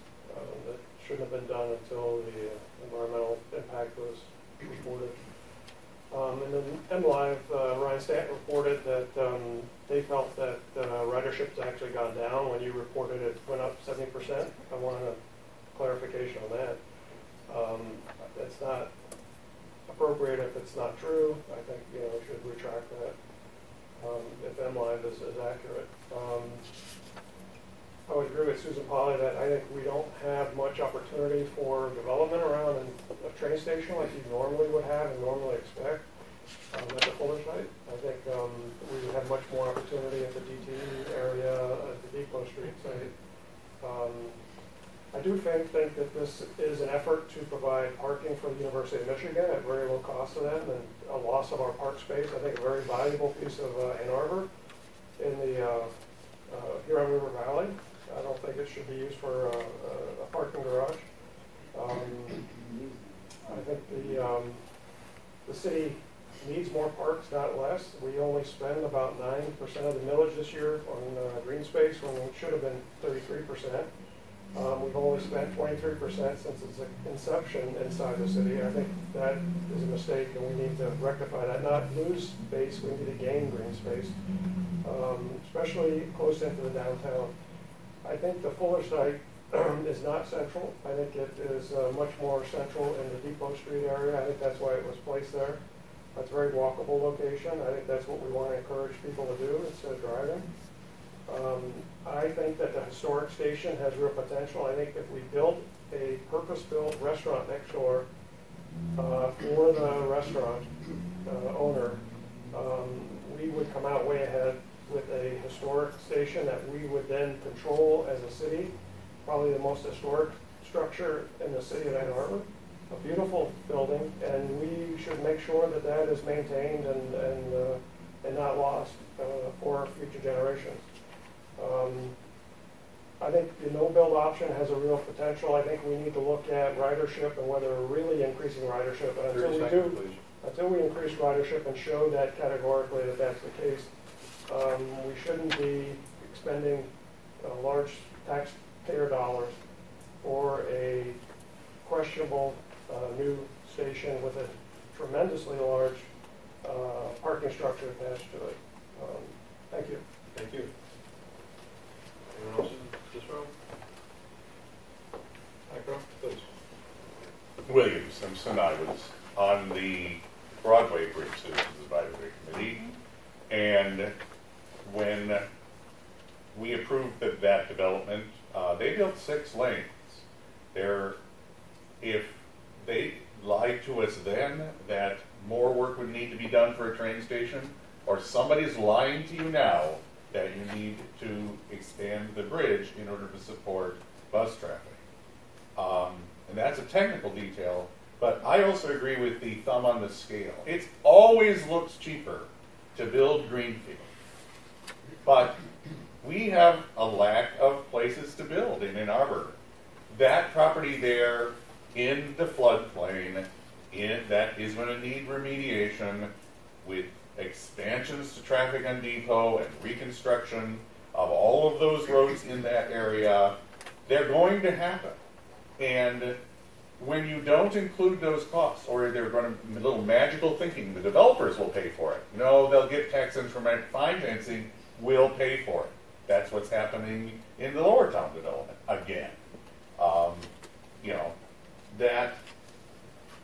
That shouldn't have been done until the environmental impact was reported. And then MLive, Ryan Stanton reported that they felt that ridership has actually gone down. When you reported it went up 70%. I wanted a clarification on that. That's not appropriate if it's not true. I think we should retract that if MLive is accurate. I would agree with Susan Polly that I think we don't have much opportunity for development around a train station like you normally would have and normally expect at the Fuller site. I think we would have much more opportunity at the DT area, at the Depot Street site. I do think that this is an effort to provide parking for the University of Michigan at very low cost to them and a loss of our park space. I think a very valuable piece of Ann Arbor in the Huron River Valley. I don't think it should be used for a parking garage. I think the city needs more parks, not less. We only spend about 9% of the millage this year on green space when it should have been 33%. We've only spent 23% since its inception inside the city. I think that is a mistake, and we need to rectify that. Not lose space, we need to gain green space, especially close into the downtown. I think the Fuller site is not central. I think it is much more central in the Depot Street area. I think that's why it was placed there. It's a very walkable location. I think that's what we want to encourage people to do instead of driving. I think that the historic station has real potential. I think if we built a purpose-built restaurant next door for the restaurant owner, we would come out way ahead with a historic station that we would then control as a city, probably the most historic structure in the city of Ann Arbor. a beautiful building, and we should make sure that that is maintained and not lost for future generations. I think the no-build option has a real potential. I think we need to look at ridership and whether we're really increasing ridership. And until we increase ridership and show that categorically that that's the case, we shouldn't be expending large taxpayer dollars for a questionable new station with a tremendously large parking structure attached to it. Thank you. Thank you. Anyone else in this room? Micro, please. William Simpson. I was on the Broadway Bridge Citizens Advisory Committee, and when we approved that development, they built 6 lanes. If they lied to us then that more work would need to be done for a train station, or somebody's lying to you now that you need to expand the bridge in order to support bus traffic. And that's a technical detail, but I also agree with the thumb on the scale. It always looks cheaper to build greenfield, but we have a lack of places to build in Arbor. That property there in the floodplain, that is going to need remediation with expansions to traffic on Depot and reconstruction of all of those roads in that area. They're going to happen. And when you don't include those costs, or they're going to little magical thinking, the developers will pay for it. No, they'll get tax increment financing, we'll pay for it. That's what's happening in the Lower Town development again. That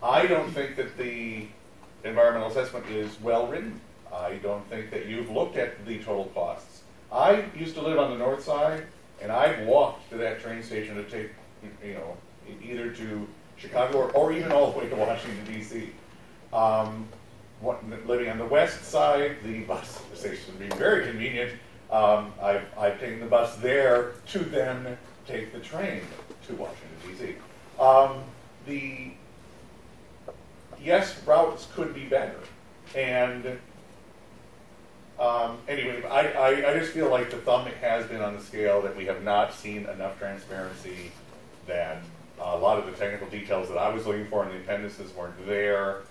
I don't think that the environmental assessment is well written. I don't think that you've looked at the total costs. I used to live on the north side, and I walked to that train station to take, either to Chicago or even all the way to Washington, D.C. Living on the west side, the bus station would be very convenient. I've taken the bus there to then take the train to Washington, D.C. Yes, routes could be better. And anyway, I just feel like the thumb has been on the scale, that we have not seen enough transparency, that a lot of the technical details that I was looking for in the appendices weren't there.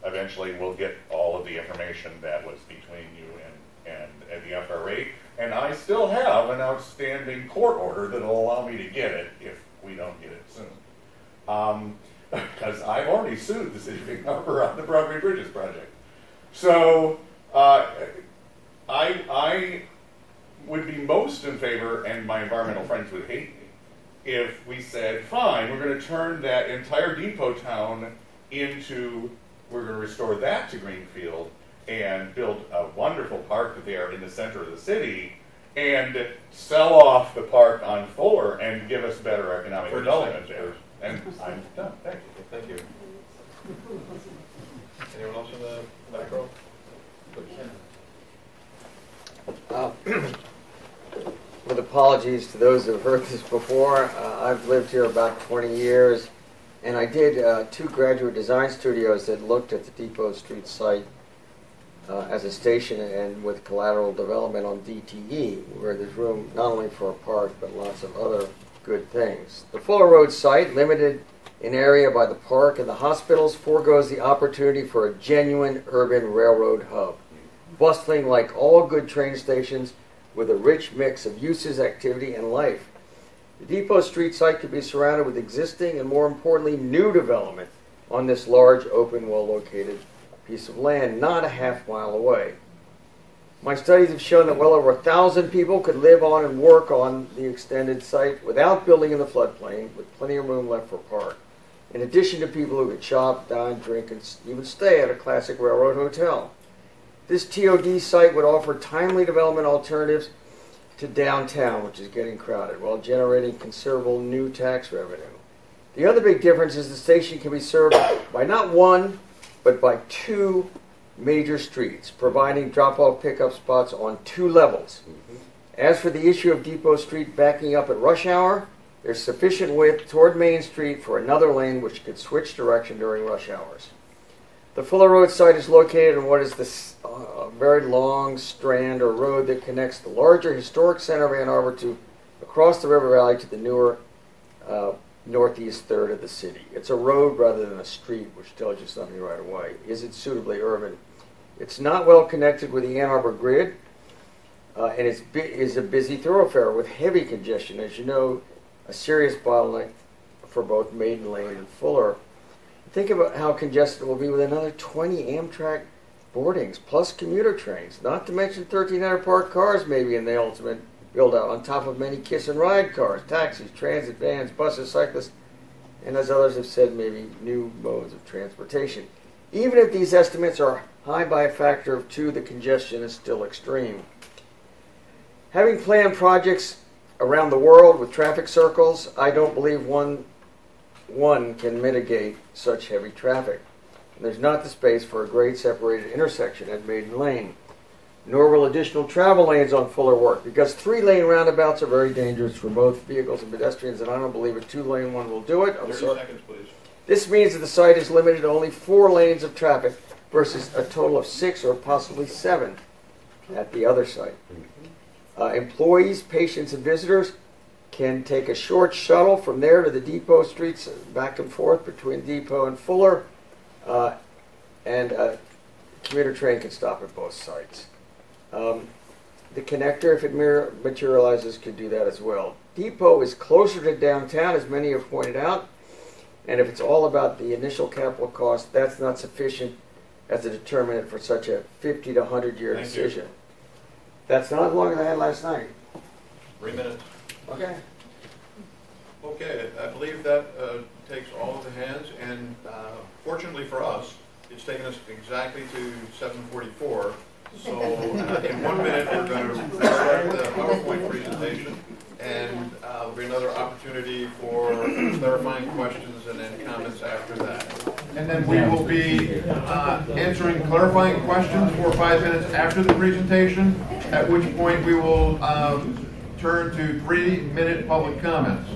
Eventually we'll get all of the information that was between you and the FRA. And I still have an outstanding court order that will allow me to get it if we don't get it soon. Because I've already sued the city of Arbor on the Broadway Bridges project. So I would be most in favor, and my environmental friends would hate me, if we said, fine, we're going to turn that entire depot town into, we're going to restore that to Greenfield and build a wonderful park there in the center of the city, and sell off the park on Fuller and give us better economic development there. And I'm done. Thank you. Thank you. Anyone else in the back row? With apologies to those who have heard this before, I've lived here about 20 years, and I did 2 graduate design studios that looked at the Depot Street site as a station and with collateral development on DTE, where there's room not only for a park but lots of other good things. The Fuller Road site, limited in area by the park and the hospitals, foregoes the opportunity for a genuine urban railroad hub, bustling like all good train stations with a rich mix of uses, activity, and life. The Depot Street site could be surrounded with existing and, more importantly, new development on this large, open, well-located piece of land not a half-mile away. My studies have shown that well over 1,000 people could live on and work on the extended site without building in the floodplain, with plenty of room left for park, in addition to people who could shop, dine, drink, and even stay at a classic railroad hotel. This TOD site would offer timely development alternatives to downtown, which is getting crowded, while generating considerable new tax revenue. The other big difference is the station can be served by not one, but by 2 major streets, providing drop-off pickup spots on 2 levels. As for the issue of Depot Street backing up at rush hour, There's sufficient width toward Main Street for another lane which could switch direction during rush hours. The Fuller Road site is located on what is this very long strand or road that connects the larger historic center of Ann Arbor to across the river valley to the newer northeast third of the city. It's a road rather than a street, which tells you something right away. Is it suitably urban? It's not well connected with the Ann Arbor grid, and is a busy thoroughfare with heavy congestion. As you know, a serious bottleneck for both Maiden Lane and Fuller. Think about how congested it will be with another 20 Amtrak boardings, plus commuter trains, not to mention 1,300 parked cars maybe in the ultimate build-out, on top of many kiss and ride cars, taxis, transit vans, buses, cyclists, and as others have said, maybe new modes of transportation. Even if these estimates are high by a factor of 2, the congestion is still extreme. Having planned projects around the world with traffic circles, I don't believe one can mitigate such heavy traffic. And there's not the space for a grade separated intersection at Maiden Lane, nor will additional travel lanes on Fuller work, because 3-lane roundabouts are very dangerous for both vehicles and pedestrians, and I don't believe a 2-lane one will do it. 30 seconds, please. This means that the site is limited to only 4 lanes of traffic versus a total of 6 or possibly 7 at the other site. Employees, patients, and visitors can take a short shuttle from there to the Depot streets, back and forth between Depot and Fuller, and a commuter train can stop at both sites. The connector, if it materializes, could do that as well. Depot is closer to downtown, as many have pointed out, and if it's all about the initial capital cost, that's not sufficient as a determinant for such a 50 to 100-year decision. That's not as long as I had last night. 3 minutes. Okay. Okay, I believe that takes all of the hands, and fortunately for us, it's taken us exactly to 7:44. So in 1 minute, we're going to start the PowerPoint presentation, and there'll be another opportunity for clarifying questions and then comments after that. And then we will be answering clarifying questions for 5 minutes after the presentation, at which point we will turn to 3-minute public comments.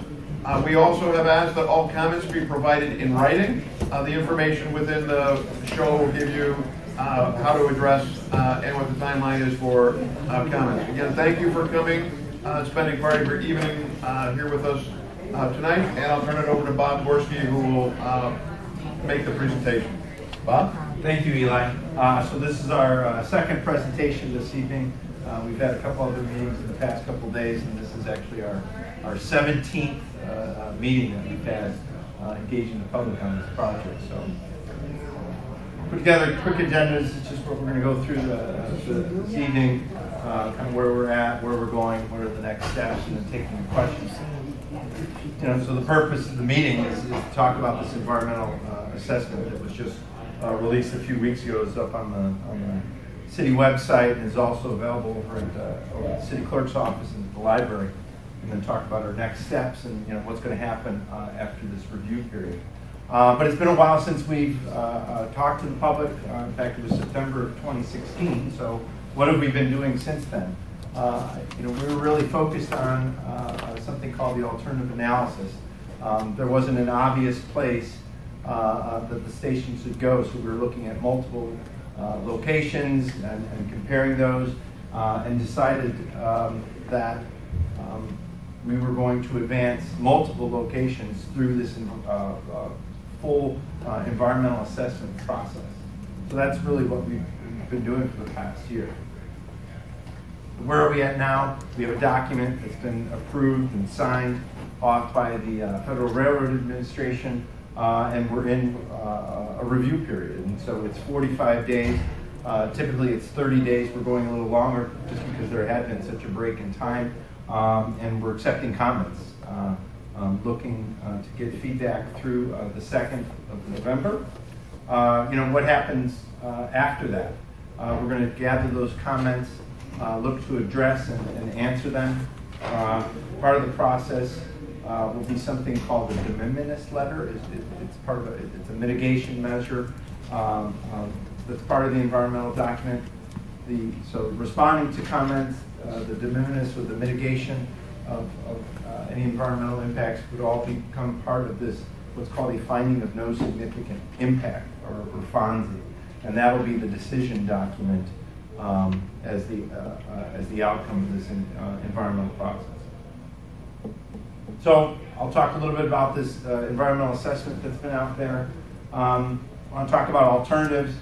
We also have asked that all comments be provided in writing. The information within the show will give you how to address and what the timeline is for comments. Again, thank you for coming, spending part of your evening here with us tonight, and I'll turn it over to Bob Gorski, who will make the presentation. Bob? Thank you, Eli. So this is our second presentation this evening. We've had a couple other meetings in the past couple of days, and this is actually our 17th meeting that we've had engaging the public on this project. So put together quick agendas. It's just what we're going to go through this evening, kind of where we're at, where we're going, what are the next steps, and then taking the questions. So the purpose of the meeting is to talk about this environmental assessment that was just released a few weeks ago. It's up on the city website and is also available over at the city clerk's office and at the library. And then talk about our next steps and what's going to happen after this review period. But it's been a while since we've talked to the public. In fact, it was September of 2016. So what have we been doing since then? We were really focused on something called the alternative analysis. There wasn't an obvious place that the station should go, so we were looking at multiple locations and comparing those, and decided that we were going to advance multiple locations through this full environmental assessment process. So that's really what we've been doing for the past year. Where are we at now? We have a document that's been approved and signed off by the Federal Railroad Administration, and we're in a review period. And so it's 45 days. Typically it's 30 days. We're going a little longer just because there had been such a break in time. And we're accepting comments, looking to get feedback through the 2nd of November. What happens after that? We're going to gather those comments, look to address and answer them. Part of the process will be something called a de minimis letter. It's part of it's a mitigation measure that's part of the environmental document. So responding to comments, the de minimis with the mitigation any environmental impacts would all become part of this, what's called a finding of no significant impact, or FONSI. And that will be the decision document as the outcome of this environmental process. So I'll talk a little bit about this environmental assessment that's been out there. I want to talk about alternatives.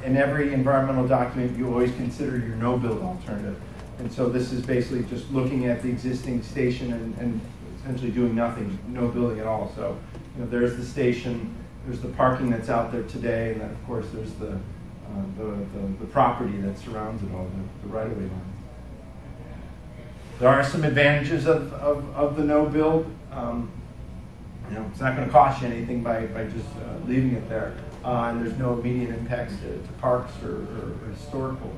In every environmental document, you always consider your no-build alternative. And so this is basically just looking at the existing station and essentially doing nothing, no building at all. So, you know, there's the station, there's the parking that's out there today, and then of course there's the property that surrounds it all, the right-of-way line. There are some advantages of the no-build. You know, it's not going to cost you anything by just leaving it there. And there's no immediate impacts to parks or historical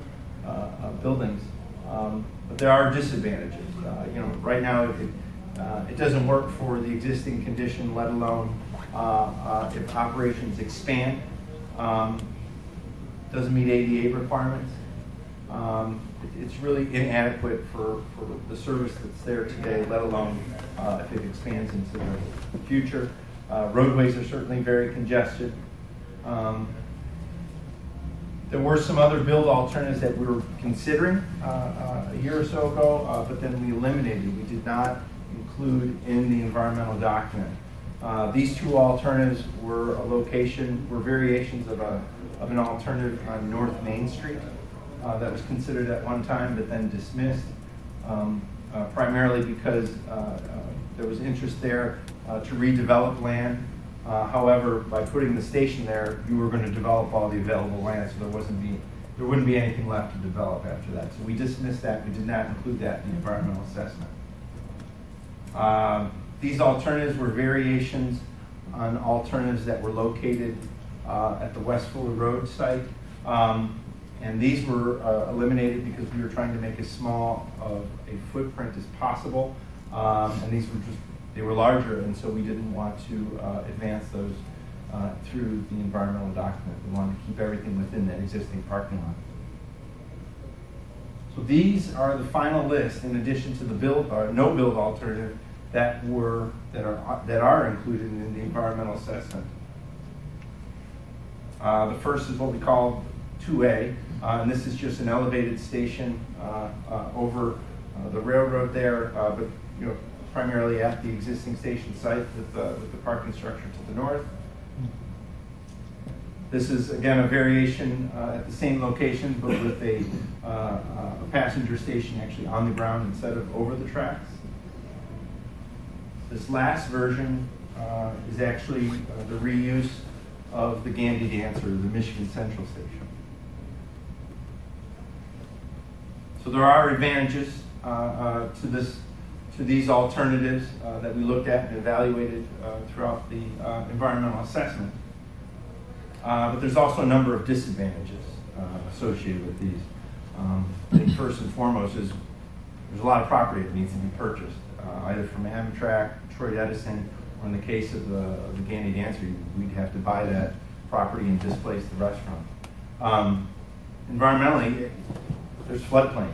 buildings. But there are disadvantages. You know, right now it doesn't work for the existing condition, let alone if operations expand. Doesn't meet ADA requirements. It's really inadequate for the service that's there today, let alone if it expands into the future. Roadways are certainly very congested. There were some other build alternatives that we were considering a year or so ago, but then we eliminated. We did not include in the environmental document. These two alternatives were variations of an alternative on North Main Street that was considered at one time, but then dismissed, primarily because there was interest there to redevelop land. However, by putting the station there, you were going to develop all the available land, so there wouldn't be anything left to develop after that. So we dismissed that. We did not include that in the environmental assessment. These alternatives were variations on alternatives that were located at the West Fuller Road site. And these were eliminated because we were trying to make as small of a footprint as possible. And they were larger, and so we didn't want to advance those through the environmental document. We wanted to keep everything within that existing parking lot. So these are the final list, in addition to the no-build alternative that are included in the environmental assessment. The first is what we call 2A, and this is just an elevated station over the railroad there, but you know, primarily at the existing station site with the parking structure to the north. This is again a variation at the same location, but with a passenger station actually on the ground instead of over the tracks. This last version is actually the reuse of the Gandy Dance, or the Michigan Central Station. So there are advantages to these alternatives that we looked at and evaluated throughout the environmental assessment. But there's also a number of disadvantages associated with these. I think first and foremost is there's a lot of property that needs to be purchased, either from Amtrak, Detroit Edison, or in the case of the Gandy Dance, we'd have to buy that property and displace the restaurant. Environmentally, there's floodplain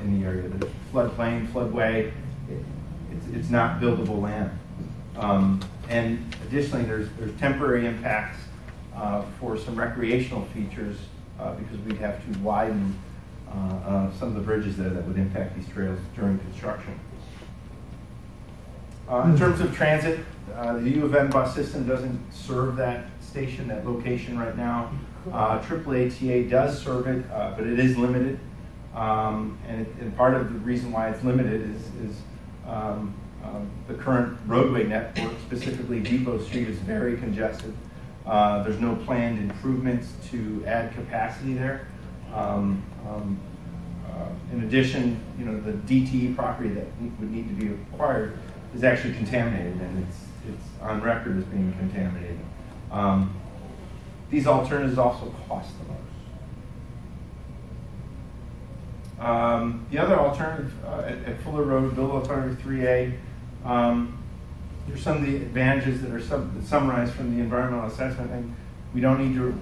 in the area. There's floodplain, floodway. It's not buildable land. And additionally, there's temporary impacts for some recreational features because we'd have to widen some of the bridges there that would impact these trails during construction. In terms of transit, the U of M bus system doesn't serve that station, that location right now. AAATA does serve it, but it is limited. And part of the reason why it's limited is the current roadway network, specifically Depot Street, is very congested. There's no planned improvements to add capacity there. In addition, you know, the DTE property that would need to be acquired is actually contaminated, and it's on record as being contaminated. These alternatives also cost the most. The other alternative at Fuller Road, Bill Alternative 3A, there's some of the advantages that are summarized from the environmental assessment, and we don't need to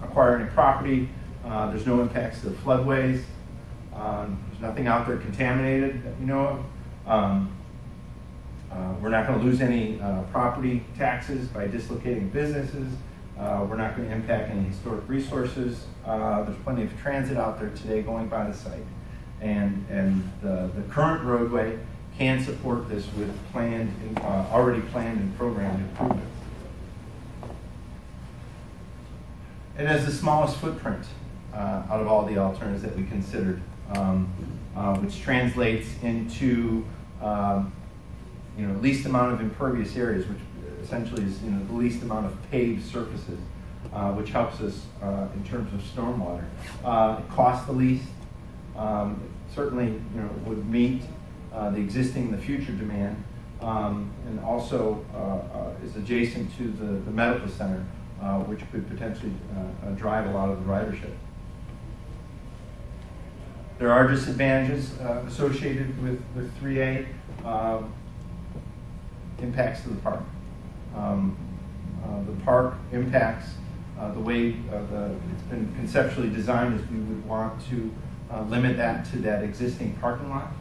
acquire any property. There's no impacts to the floodways. There's nothing out there contaminated that we know of. We're not going to lose any property taxes by dislocating businesses. We're not going to impact any historic resources. There's plenty of transit out there today going by the site. And the current roadway can support this with already planned and programmed improvements. It has the smallest footprint out of all the alternatives that we considered, which translates into least amount of impervious areas, which essentially is the least amount of paved surfaces, which helps us in terms of stormwater. It costs the least. Certainly, would meet the existing and the future demand, and also is adjacent to the medical center, which could potentially drive a lot of the ridership. There are disadvantages associated with 3A. Impacts to the park. The park impacts the way it's been conceptually designed is we would want to limit that to that existing parking lot.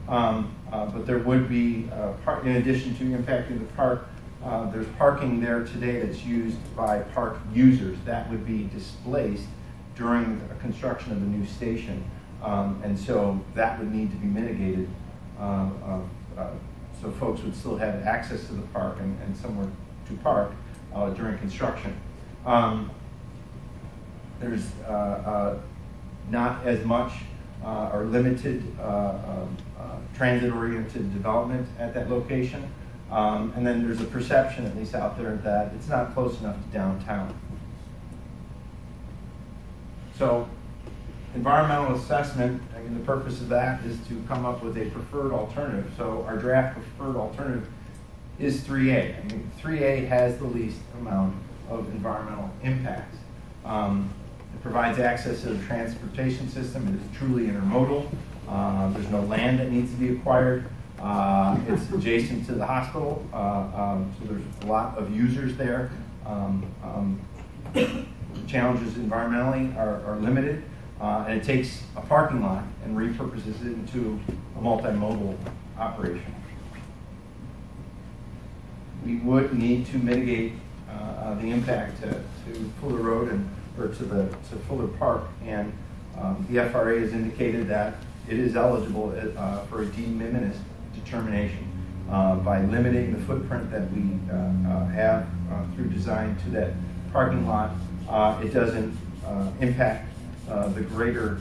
But there would be, in addition to impacting the park, there's parking there today that's used by park users. That would be displaced during the construction of the new station. And so that would need to be mitigated so folks would still have access to the park and somewhere to park during construction. There's not as much or limited transit-oriented development at that location. And then there's a perception, at least out there, that it's not close enough to downtown. So environmental assessment, the purpose of that is to come up with a preferred alternative. So our draft preferred alternative is 3A. 3A has the least amount of environmental impacts. It provides access to the transportation system. It is truly intermodal. There's no land that needs to be acquired. It's adjacent to the hospital, so there's a lot of users there. Challenges environmentally are limited. And it takes a parking lot and repurposes it into a multimodal operation. We would need to mitigate the impact to Fuller Road or to Fuller Park, and the FRA has indicated that it is eligible for a de minimis determination by limiting the footprint that we have through design to that parking lot. It doesn't impact the greater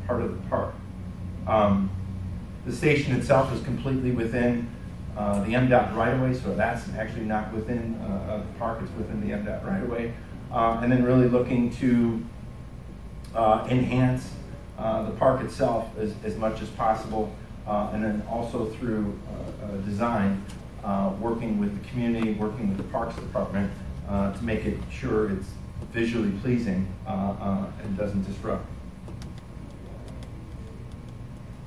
part of the park. The station itself is completely within the MDOT right-of-way, so that's actually not within the park, it's within the MDOT right-of-way. And then really looking to enhance the park itself as much as possible, and then also through design, working with the community, working with the Parks Department to make it sure it's visually pleasing and doesn't disrupt.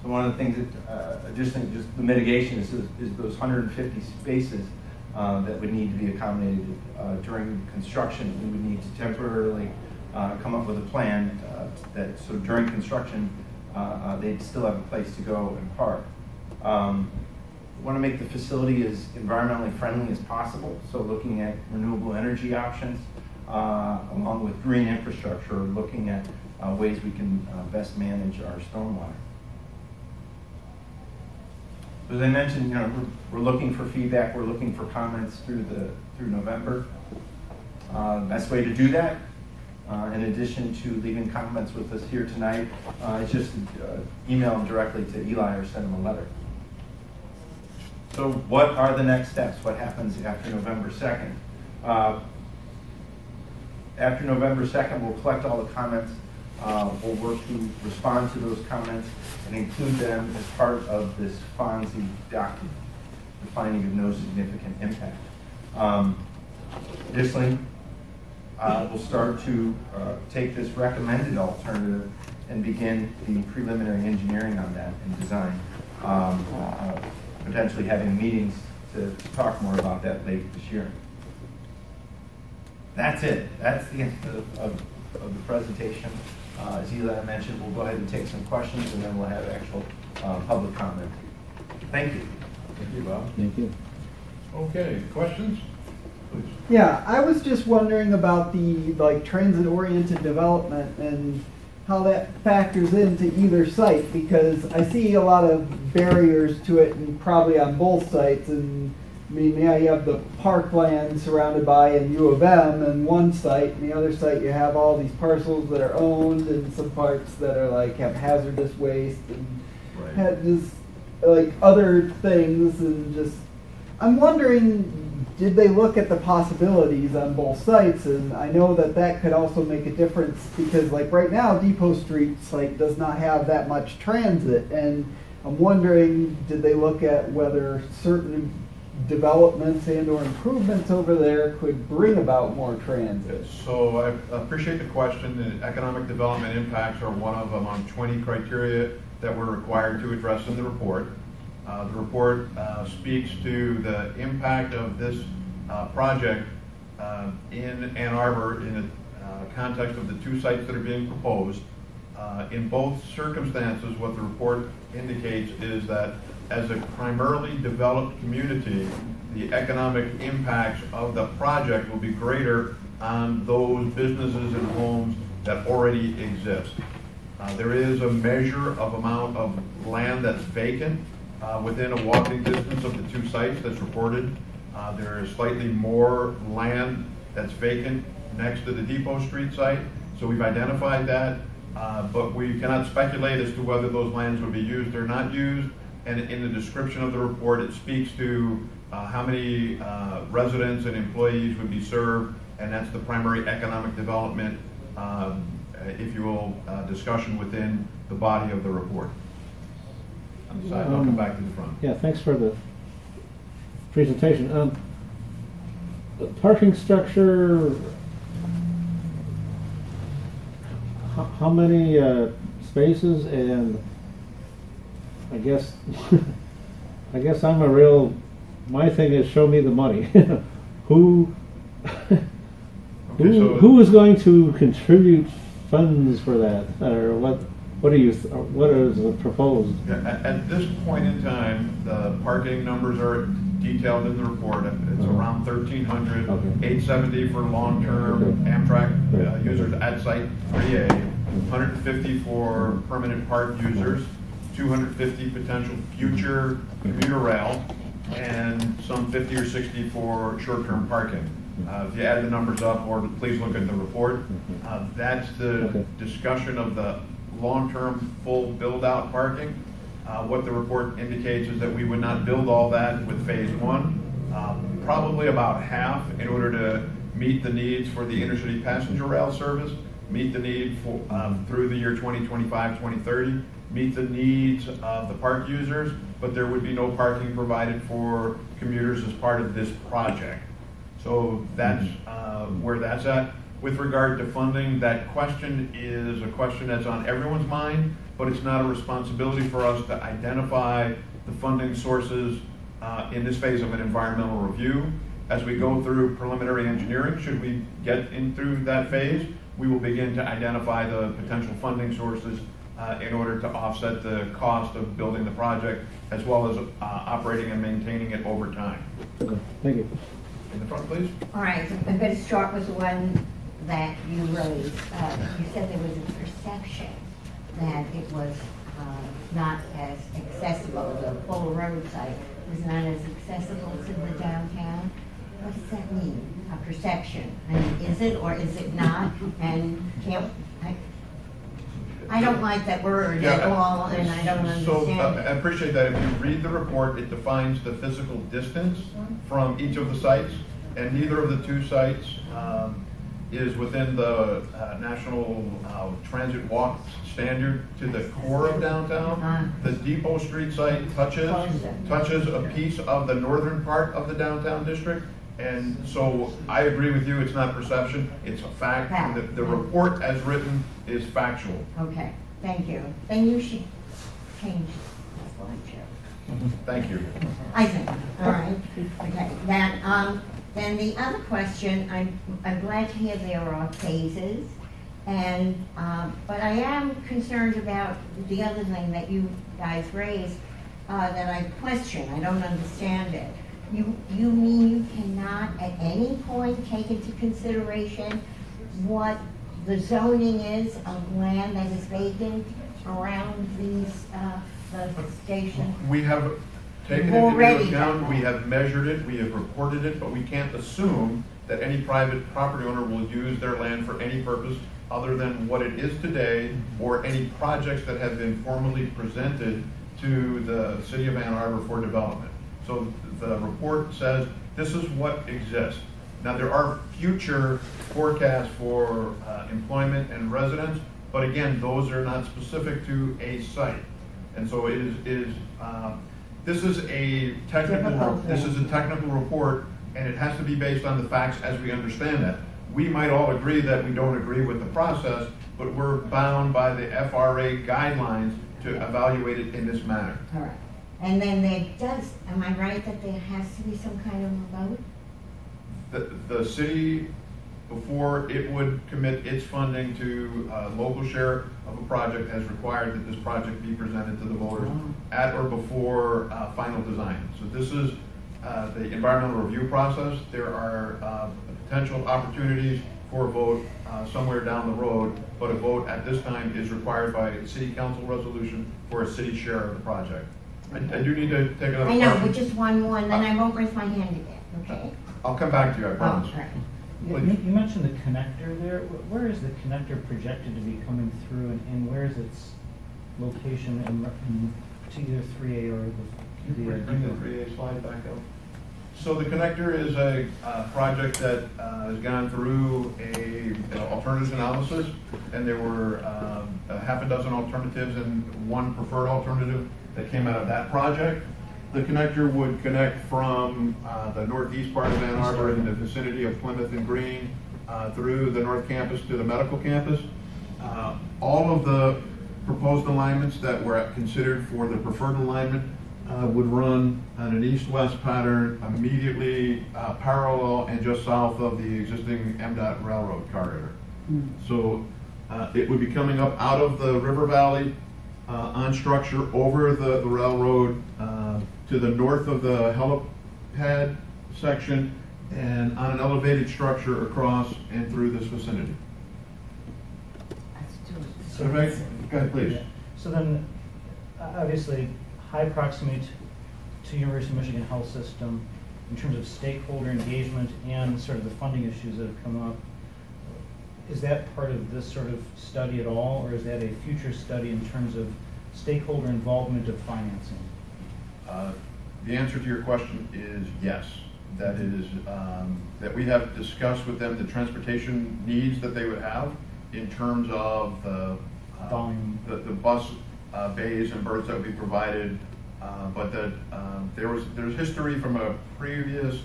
So one of the things that, additionally, just the mitigation is those 150 spaces that would need to be accommodated during construction. We would need to temporarily come up with a plan that so during construction they'd still have a place to go and park. We want to make the facility as environmentally friendly as possible, so looking at renewable energy options, along with green infrastructure, looking at ways we can best manage our stormwater. As I mentioned, we're looking for feedback. We're looking for comments through November. The best way to do that, in addition to leaving comments with us here tonight, is just email them directly to Eli or send them a letter. So, what are the next steps? What happens after November 2nd? After November 2nd, we'll collect all the comments. We'll work to respond to those comments and include them as part of this FONSI document, the finding of no significant impact. Additionally, we'll start to take this recommended alternative and begin the preliminary engineering on that and design, potentially having meetings to talk more about that later this year. That's it. That's the end of the presentation. As Eli mentioned, we'll go ahead and take some questions, and then we'll have actual public comment. Thank you. Thank you, Bob. Thank you. Okay, questions? Please. Yeah, I was just wondering about the transit-oriented development and how that factors into either site, because I see a lot of barriers to it, and probably on both sites. And I mean, yeah, you have the parkland surrounded by an U of M and one site, and the other site you have all these parcels that are owned, and some parts that are have hazardous waste and had just other things, and just I'm wondering, did they look at the possibilities on both sites? And I know that could also make a difference, because right now Depot Street site does not have that much transit, and I'm wondering, did they look at whether certain developments and or improvements over there could bring about more transit? So I appreciate the question. The economic development impacts are one of among 20 criteria that we're required to address in the report. The report speaks to the impact of this project in Ann Arbor in the context of the two sites that are being proposed. In both circumstances, what the report indicates is that as a primarily developed community, the economic impacts of the project will be greater on those businesses and homes that already exist. There is a measure of amount of land that's vacant within a walking distance of the two sites that's reported. There is slightly more land that's vacant next to the Depot Street site, so we've identified that, but we cannot speculate as to whether those lands would be used or not used. And in the description of the report, it speaks to how many residents and employees would be served, and that's the primary economic development, if you will, discussion within the body of the report. On the side, I'll come back to the front. Yeah, thanks for the presentation. The parking structure, how many spaces? And I guess my thing is show me the money. Who is going to contribute funds for that, or what is proposed? Yeah, at this point in time, the parking numbers are detailed in the report. It's around 1,300, 870 for long-term Amtrak users at Site 3A, 150 for permanent park users, 250 potential future commuter rail, and some 50 or 60 for short-term parking. If you add the numbers up, or please look at the report, that's the discussion of the long-term full build-out parking. What the report indicates is that we would not build all that with phase one, probably about half in order to meet the needs for the intercity passenger rail service, meet the need for through the year 2025, 2030, meet the needs of the park users, but there would be no parking provided for commuters as part of this project. So that's where that's at. With regard to funding, that question is a question that's on everyone's mind, but it's not a responsibility for us to identify the funding sources in this phase of an environmental review. As we go through preliminary engineering, should we get in through that phase, we will begin to identify the potential funding sources in order to offset the cost of building the project, as well as operating and maintaining it over time. Okay, thank you. In the front, please. All right, I'm going to start with the one that you raised. You said there was a perception that it was not as accessible, the full road site was not as accessible to the downtown. What does that mean, a perception? I mean, is it or is it not? And I don't like that word at all, and I don't understand So it. I appreciate that. If you read the report, it defines the physical distance from each of the sites, and neither of the two sites is within the National Transit Walk standard to the core of downtown. The Depot Street site touches a piece of the northern part of the downtown district, and so I agree with you, it's not perception, it's a fact. The report as written is factual. Okay, thank you. Then you should change the slideshow. Thank you. I think, all right. Okay, then the other question, I'm glad to hear there are phases, but I am concerned about the other thing that you guys raised, that I question. I don't understand it. You mean you cannot at any point take into consideration what the zoning is of land that is vacant around these, the station? We have taken it into account, we have measured it, we have reported it, but we can't assume that any private property owner will use their land for any purpose other than what it is today, or any projects that have been formally presented to the City of Ann Arbor for development. So the report says this is what exists. Now there are future forecasts for employment and residence, but again, those are not specific to a site. And so this is a technical report, and it has to be based on the facts as we understand that. We might all agree that we don't agree with the process, but we're bound by the FRA guidelines to evaluate it in this manner. All right. And then there does, am I right that there has to be some kind of a vote? The city, before it would commit its funding to local share of a project, has required that this project be presented to the voters at or before final design. So this is the environmental review process. There are potential opportunities for a vote somewhere down the road, but a vote at this time is required by a city council resolution for a city share of the project. I do need to take another I know, question. but just one more, and then I won't raise my hand again, okay? I'll come back to you, I promise. Oh, right. You mentioned the connector there. Where is the connector projected to be coming through, and where is its location in to either 3A or the Bring the 3A slide back up. So the connector is a project that has gone through a alternatives analysis, and there were a half a dozen alternatives and one preferred alternative that came out of that project. The connector would connect from the northeast part of Ann Arbor in the vicinity of Plymouth and Green through the north campus to the medical campus. All of the proposed alignments that were considered for the preferred alignment would run on an east-west pattern immediately parallel and just south of the existing MDOT railroad corridor. So it would be coming up out of the river valley on structure over the railroad to the north of the helipad section and on an elevated structure across and through this vicinity. So, go ahead, please. Yeah. So then, obviously, high proximity to University of Michigan Health System in terms of stakeholder engagement and sort of the funding issues that have come up. Is that part of this sort of study at all, or is that a future study in terms of stakeholder involvement of financing? The answer to your question is yes. That is that we have discussed with them the transportation needs that they would have in terms of the bus bays and berths that would be provided, but that there's history from a previous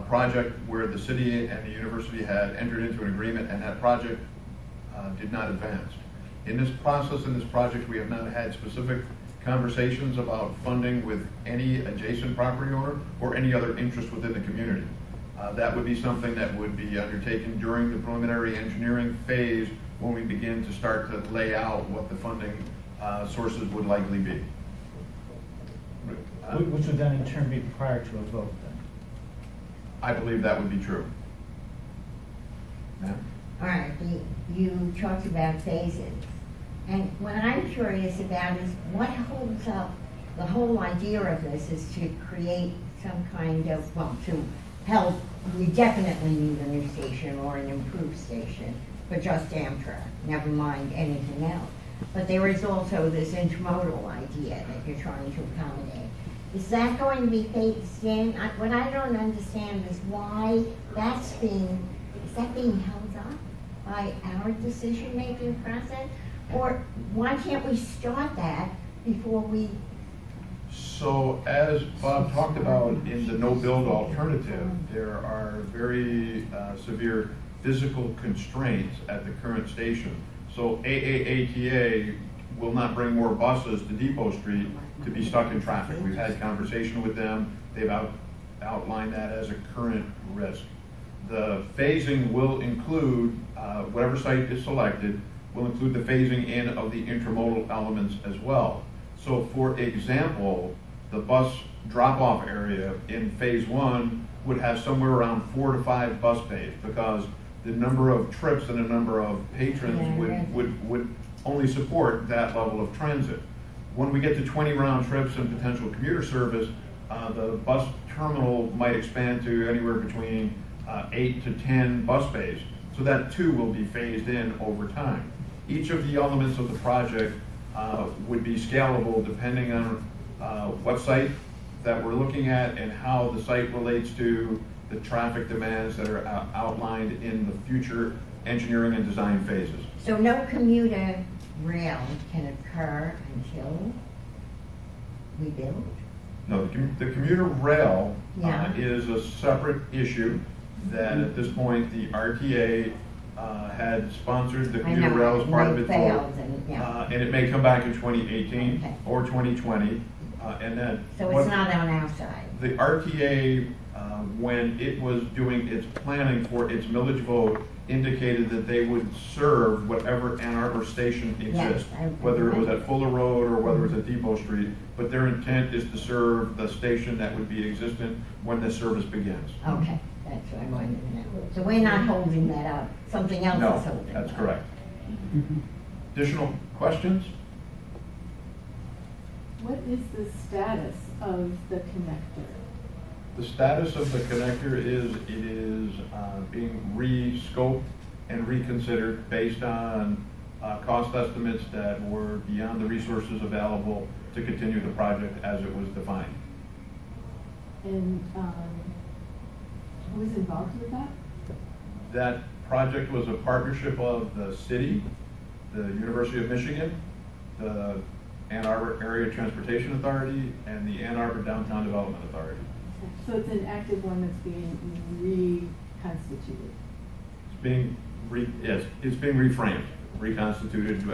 project where the city and the university had entered into an agreement, and that project did not advance. In this process, in this project, we have not had specific conversations about funding with any adjacent property owner or any other interest within the community. That would be something that would be undertaken during the preliminary engineering phase when we begin to start to lay out what the funding sources would likely be. Which would then in turn be prior to a vote then? I believe that would be true. Yeah. All right, you talked about phases. And what I'm curious about is what holds up the whole idea of this is to create some kind of, well, to help, we definitely need a new station or an improved station for just Amtrak, never mind anything else. But there is also this intermodal idea that you're trying to accommodate. Is that going to be phased in? What I don't understand is why that's being held up by our decision-making process? Or why can't we start that before we? So as Bob talked about in the no-build alternative, there are very severe physical constraints at the current station. So AAATA will not bring more buses to Depot Street to be stuck in traffic. We've had conversation with them. They've outlined that as a current risk. The phasing will include, whatever site is selected, will include the phasing in of the intermodal elements as well. So for example, the bus drop-off area in phase 1 would have somewhere around 4 to 5 bus bays, because the number of trips and the number of patrons would only support that level of transit. When we get to 20 round trips and potential commuter service, the bus terminal might expand to anywhere between 8 to 10 bus bays. So that too will be phased in over time. Each of the elements of the project would be scalable depending on what site that we're looking at and how the site relates to the traffic demands that are outlined in the future engineering and design phases. So no commuter rail can occur until we build? No, the commuter rail Yeah. is a separate issue that at this point the RTA had sponsored the commuter rail as part of its work. And it may come back in 2018 or 2020. And then So it's not on our side? The RTA, when it was doing its planning for its millage vote, indicated that they would serve whatever Ann Arbor station exists, whether it was at Fuller Road or whether it was at Depot Street, but their intent is to serve the station that would be existent when the service begins. Okay, that's what I wanted to know. So we're not holding that up, something else is holding it up? No, that's correct. Additional questions? What is the status of the connector? The status of the connector is it is being re-scoped and reconsidered based on cost estimates that were beyond the resources available to continue the project as it was defined. And who is involved with that? That project was a partnership of the city, the University of Michigan, the Ann Arbor Area Transportation Authority, and the Ann Arbor Downtown Development Authority. So it's an active one that's being reconstituted? It's being reframed, reconstituted.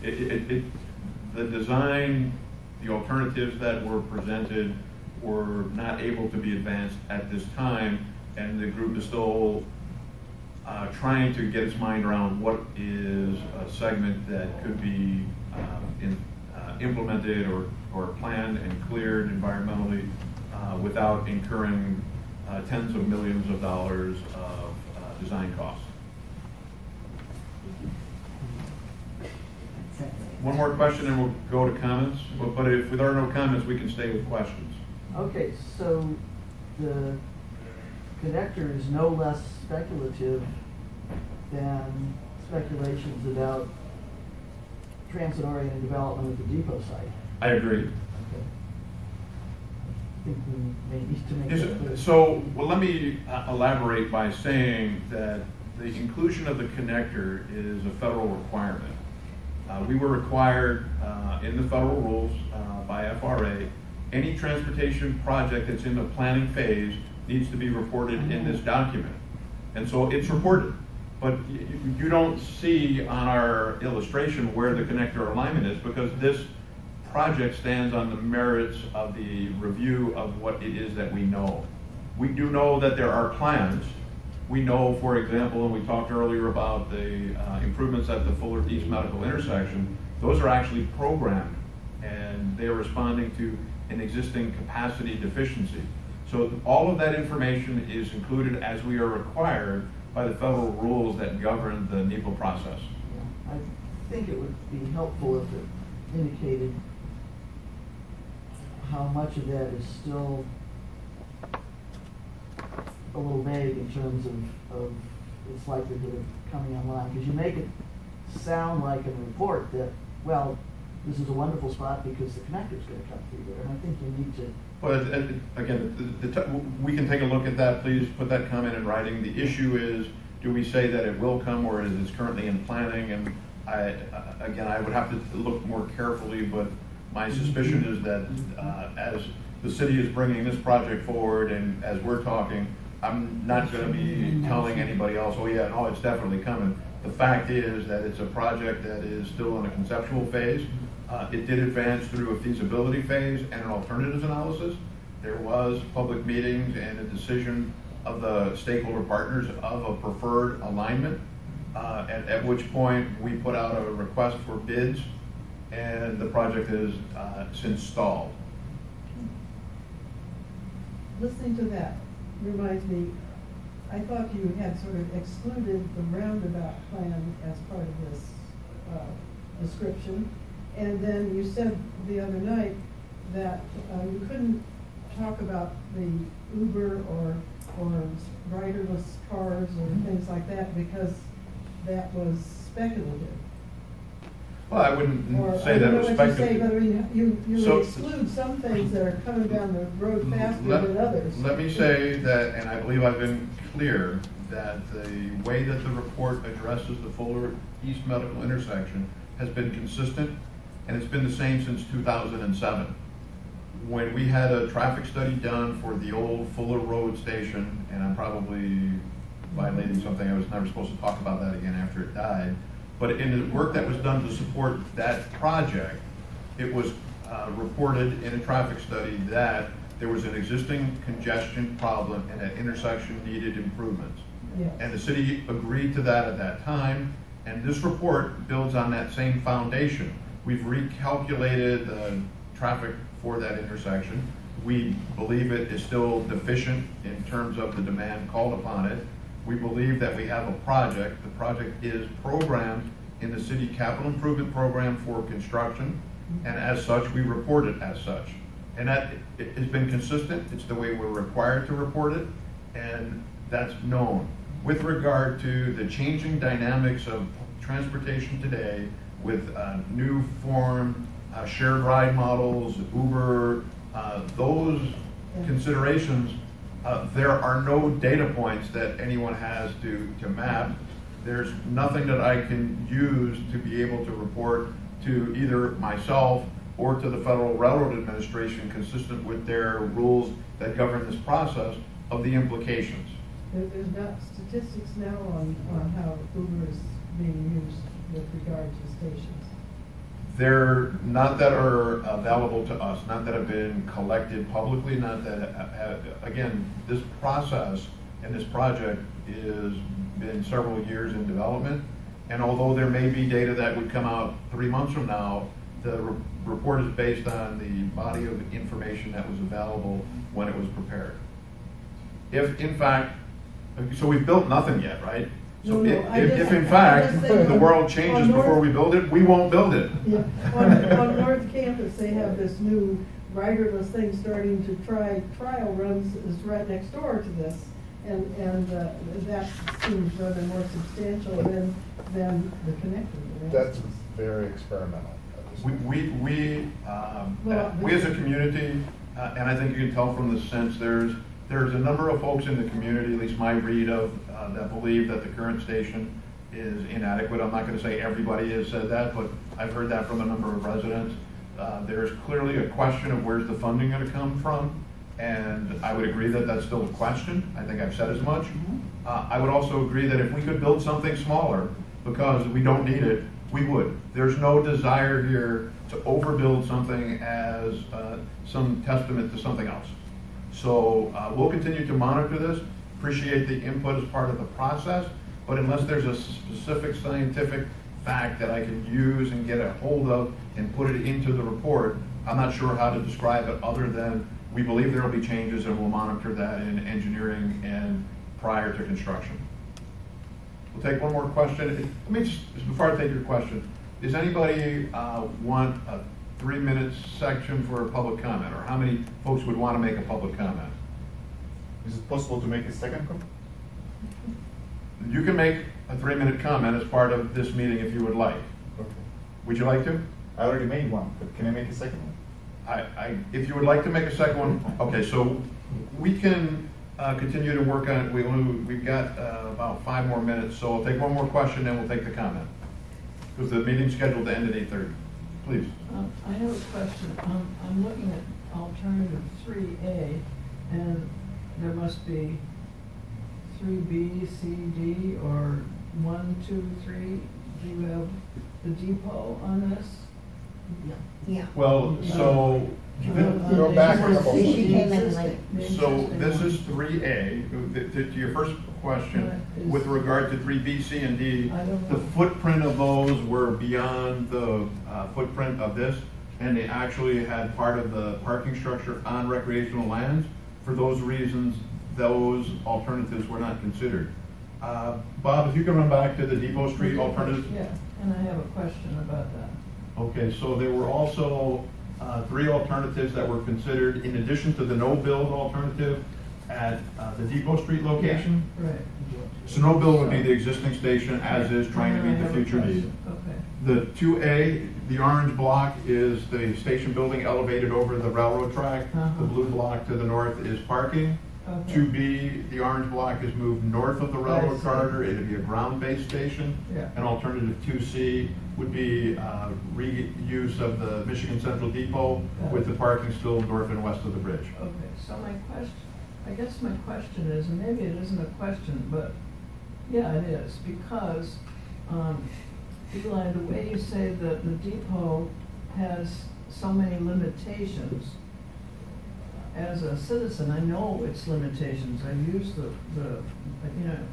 The design, the alternatives that were presented were not able to be advanced at this time, and the group is still trying to get its mind around what is a segment that could be implemented or planned and cleared environmentally without incurring tens of millions of dollars of design costs. One more question and we'll go to comments, but if there are no comments, we can stay with questions. Okay, so the connector is no less speculative than speculations about transit-oriented development at the depot site. I agree. I think we may need to make that clear. So, well, let me elaborate by saying that the inclusion of the connector is a federal requirement. We were required in the federal rules by FRA, any transportation project that's in the planning phase needs to be reported in this document. And so it's reported. But you don't see on our illustration where the connector alignment is, because this project stands on the merits of the review of what it is that we know. We do know that there are plans. We know, for example, and we talked earlier about the improvements at the Fuller East Medical intersection, those are actually programmed and they're responding to an existing capacity deficiency. So all of that information is included as we are required by the federal rules that govern the NEPA process. I think it would be helpful if it indicated how much of that is still a little vague in terms of its likelihood of coming online, because you make it sound like a report that, well, this is a wonderful spot because the connector's going to come through there, and I think you need to. Well, again, we can take a look at that. Please put that comment in writing. The issue is, do we say that it will come or is it currently in planning? And I would have to look more carefully, but my suspicion is that as the city is bringing this project forward and as we're talking, I'm not going to be telling anybody else, oh yeah, no, it's definitely coming. The fact is that it's a project that is still in a conceptual phase. It did advance through a feasibility phase and an alternatives analysis. There was public meetings and a decision of the stakeholder partners of a preferred alignment, at which point we put out a request for bids and the project is since stalled. Listening to that reminds me, I thought you had sort of excluded the roundabout plan as part of this description. And then you said the other night that you couldn't talk about the Uber or riderless cars or things like that because that was speculative. Well, I wouldn't Or, say that it was I don't know what you say, speculative. but I mean, you So- exclude some things that are coming down the road faster than others. Let me say that, and I believe I've been clear, that the way that the report addresses the Fuller East Medical intersection has been consistent, and it's been the same since 2007. When we had a traffic study done for the old Fuller Road station, and I'm probably violating something, I was never supposed to talk about that again after it died, but in the work that was done to support that project, it was reported in a traffic study that there was an existing congestion problem and that intersection needed improvements. Yes. And the city agreed to that at that time, and this report builds on that same foundation. We've recalculated the traffic for that intersection. We believe it is still deficient in terms of the demand called upon it. We believe that we have a project. The project is programmed in the city capital improvement program for construction, and as such, we report it as such. And that it has been consistent. It's the way we're required to report it, and that's known. With regard to the changing dynamics of transportation today with new form, shared ride models, Uber, those considerations, there are no data points that anyone has to map. There's nothing that I can use to be able to report to either myself or to the Federal Railroad Administration consistent with their rules that govern this process of the implications. There's not statistics now on how Uber is being used with regard to stations. They're not that are available to us, not that have been collected publicly, not that have, again, this process and this project is been several years in development. And although there may be data that would come out 3 months from now, the report is based on the body of information that was available when it was prepared. If in fact, so we've built nothing yet, right? So if in fact the world changes before we build it, we won't build it. Yeah. On North Campus, they have this new riderless thing starting to trial runs is right next door to this, and that seems rather more substantial than the connector. That's very experimental. We as a community, and I think you can tell from the sense there's a number of folks in the community, at least my read of, that believe that the current station is inadequate. I'm not going to say everybody has said that, but I've heard that from a number of residents. There's clearly a question of where's the funding going to come from, and I would agree that that's still a question. I think I've said as much. I would also agree that if we could build something smaller because we don't need it, we would. There's no desire here to overbuild something as some testament to something else. So we'll continue to monitor this, appreciate the input as part of the process, but unless there's a specific scientific fact that I can use and get a hold of and put it into the report, I'm not sure how to describe it other than we believe there will be changes and we'll monitor that in engineering and prior to construction. We'll take one more question. Let me just, before I take your question, does anybody want a 3-minute section for a public comment, or how many folks would want to make a public comment? Is it possible to make a second comment? You can make a 3-minute comment as part of this meeting if you would like. Okay. Would you like to? I already made one, but can I make a second one? If you would like to make a second one, okay, so we can continue to work on it. We've got about 5 more minutes, so I'll take one more question, then we'll take the comment. Because the meeting's scheduled to end at 8:30. Please. I have a question. I'm looking at alternative 3A, and there must be 3B, C, D, or 1, 2, 3. Do you have the depot on this? Yeah. Well, so Go back a couple. She came in late. So this is 3A. To your first question, with regard to 3B, C, and D, the footprint of those were beyond the footprint of this, and they actually had part of the parking structure on recreational lands. For those reasons, those alternatives were not considered. Bob, if you can run back to the Depot Street alternatives. Yeah, and I have a question about that. Okay, so there were also 3 alternatives that were considered in addition to the no-build alternative at the Depot Street location. Yeah, right. So no-build would be the existing station as is, trying to meet the future need. Okay. The 2A, the orange block is the station building elevated over the railroad track. The blue block to the north is parking. Okay. 2B, the orange block is moved north of the railroad corridor. It'd be a ground-based station. Yeah. And alternative 2C would be reuse of the Michigan Central Depot with the parking still north and west of the bridge. Okay, so I guess my question is, and maybe it isn't a question, but yeah, it is, because Eli, the way you say that the depot has so many limitations, as a citizen, I know its limitations. I use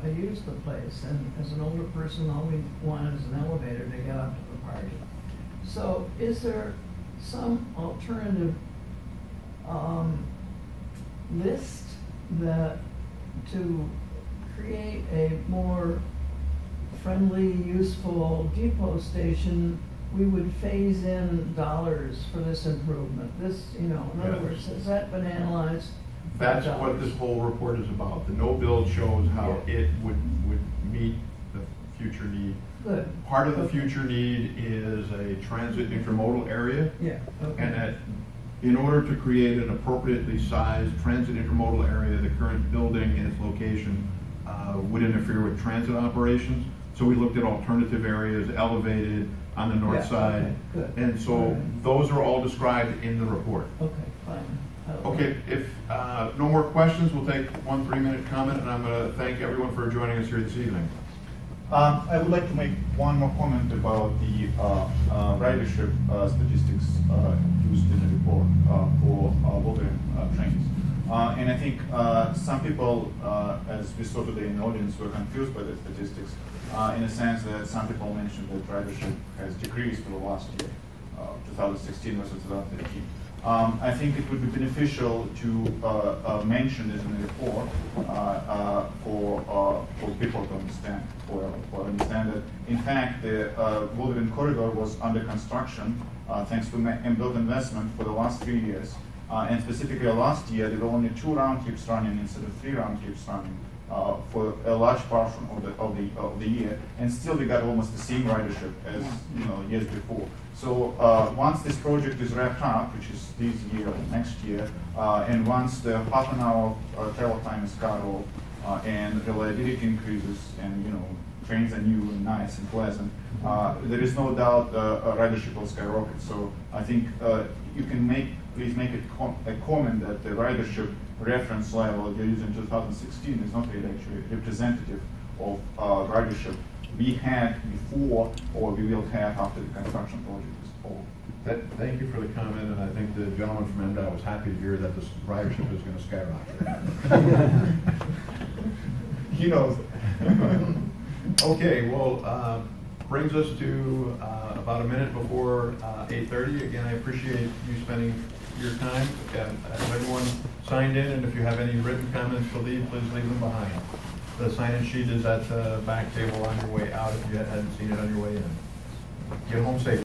I use the place, and as an older person, all we want is an elevator to get up to the party. So, is there some alternative list that to create a more friendly, useful depot station, we would phase in dollars for this improvement? This, in other words, has that been analyzed? That's what this whole report is about. The no-build shows how it would meet the future need. Good. Part of the future need is a transit intermodal area. Yeah. Okay. And that in order to create an appropriately sized transit intermodal area, the current building and its location would interfere with transit operations. So we looked at alternative areas elevated on the north side. Okay, good. And so those are all described in the report. Okay, fine. Okay, if no more questions, we'll take 1 3-minute comment, and I'm going to thank everyone for joining us here this evening. I would like to make one more comment about the ridership statistics used in the report for Wolverine trains. And I think some people, as we saw today in the audience, were confused by the statistics in a sense that some people mentioned that ridership has decreased over the last year, 2016 versus 2013. I think it would be beneficial to mention this in the report for people to understand, for understand that in fact the Wolverine corridor was under construction thanks to build investment for the last 3 years, and specifically last year there were only 2 round trips running instead of 3 round trips running for a large portion of the year, and still we got almost the same ridership as years before. So once this project is wrapped up, which is this year or next year, and once the half an hour travel time is cut off, and reliability increases, and trains are new and nice and pleasant, there is no doubt ridership will skyrocket. So I think you can please make it a comment that the ridership reference level you're using 2016 is not really actually representative of ridership we had before or we will have after the construction project is over. Thank you for the comment, and I think the gentleman from MDOT was happy to hear that the ridership is going to skyrocket. He knows. Okay, well, brings us to about a minute before 8:30. Again, I appreciate you spending your time. Everyone signed in, and if you have any written comments to leave, please leave them behind. The sign-in sheet is at the back table on your way out if you hadn't seen it on your way in. Get home safe.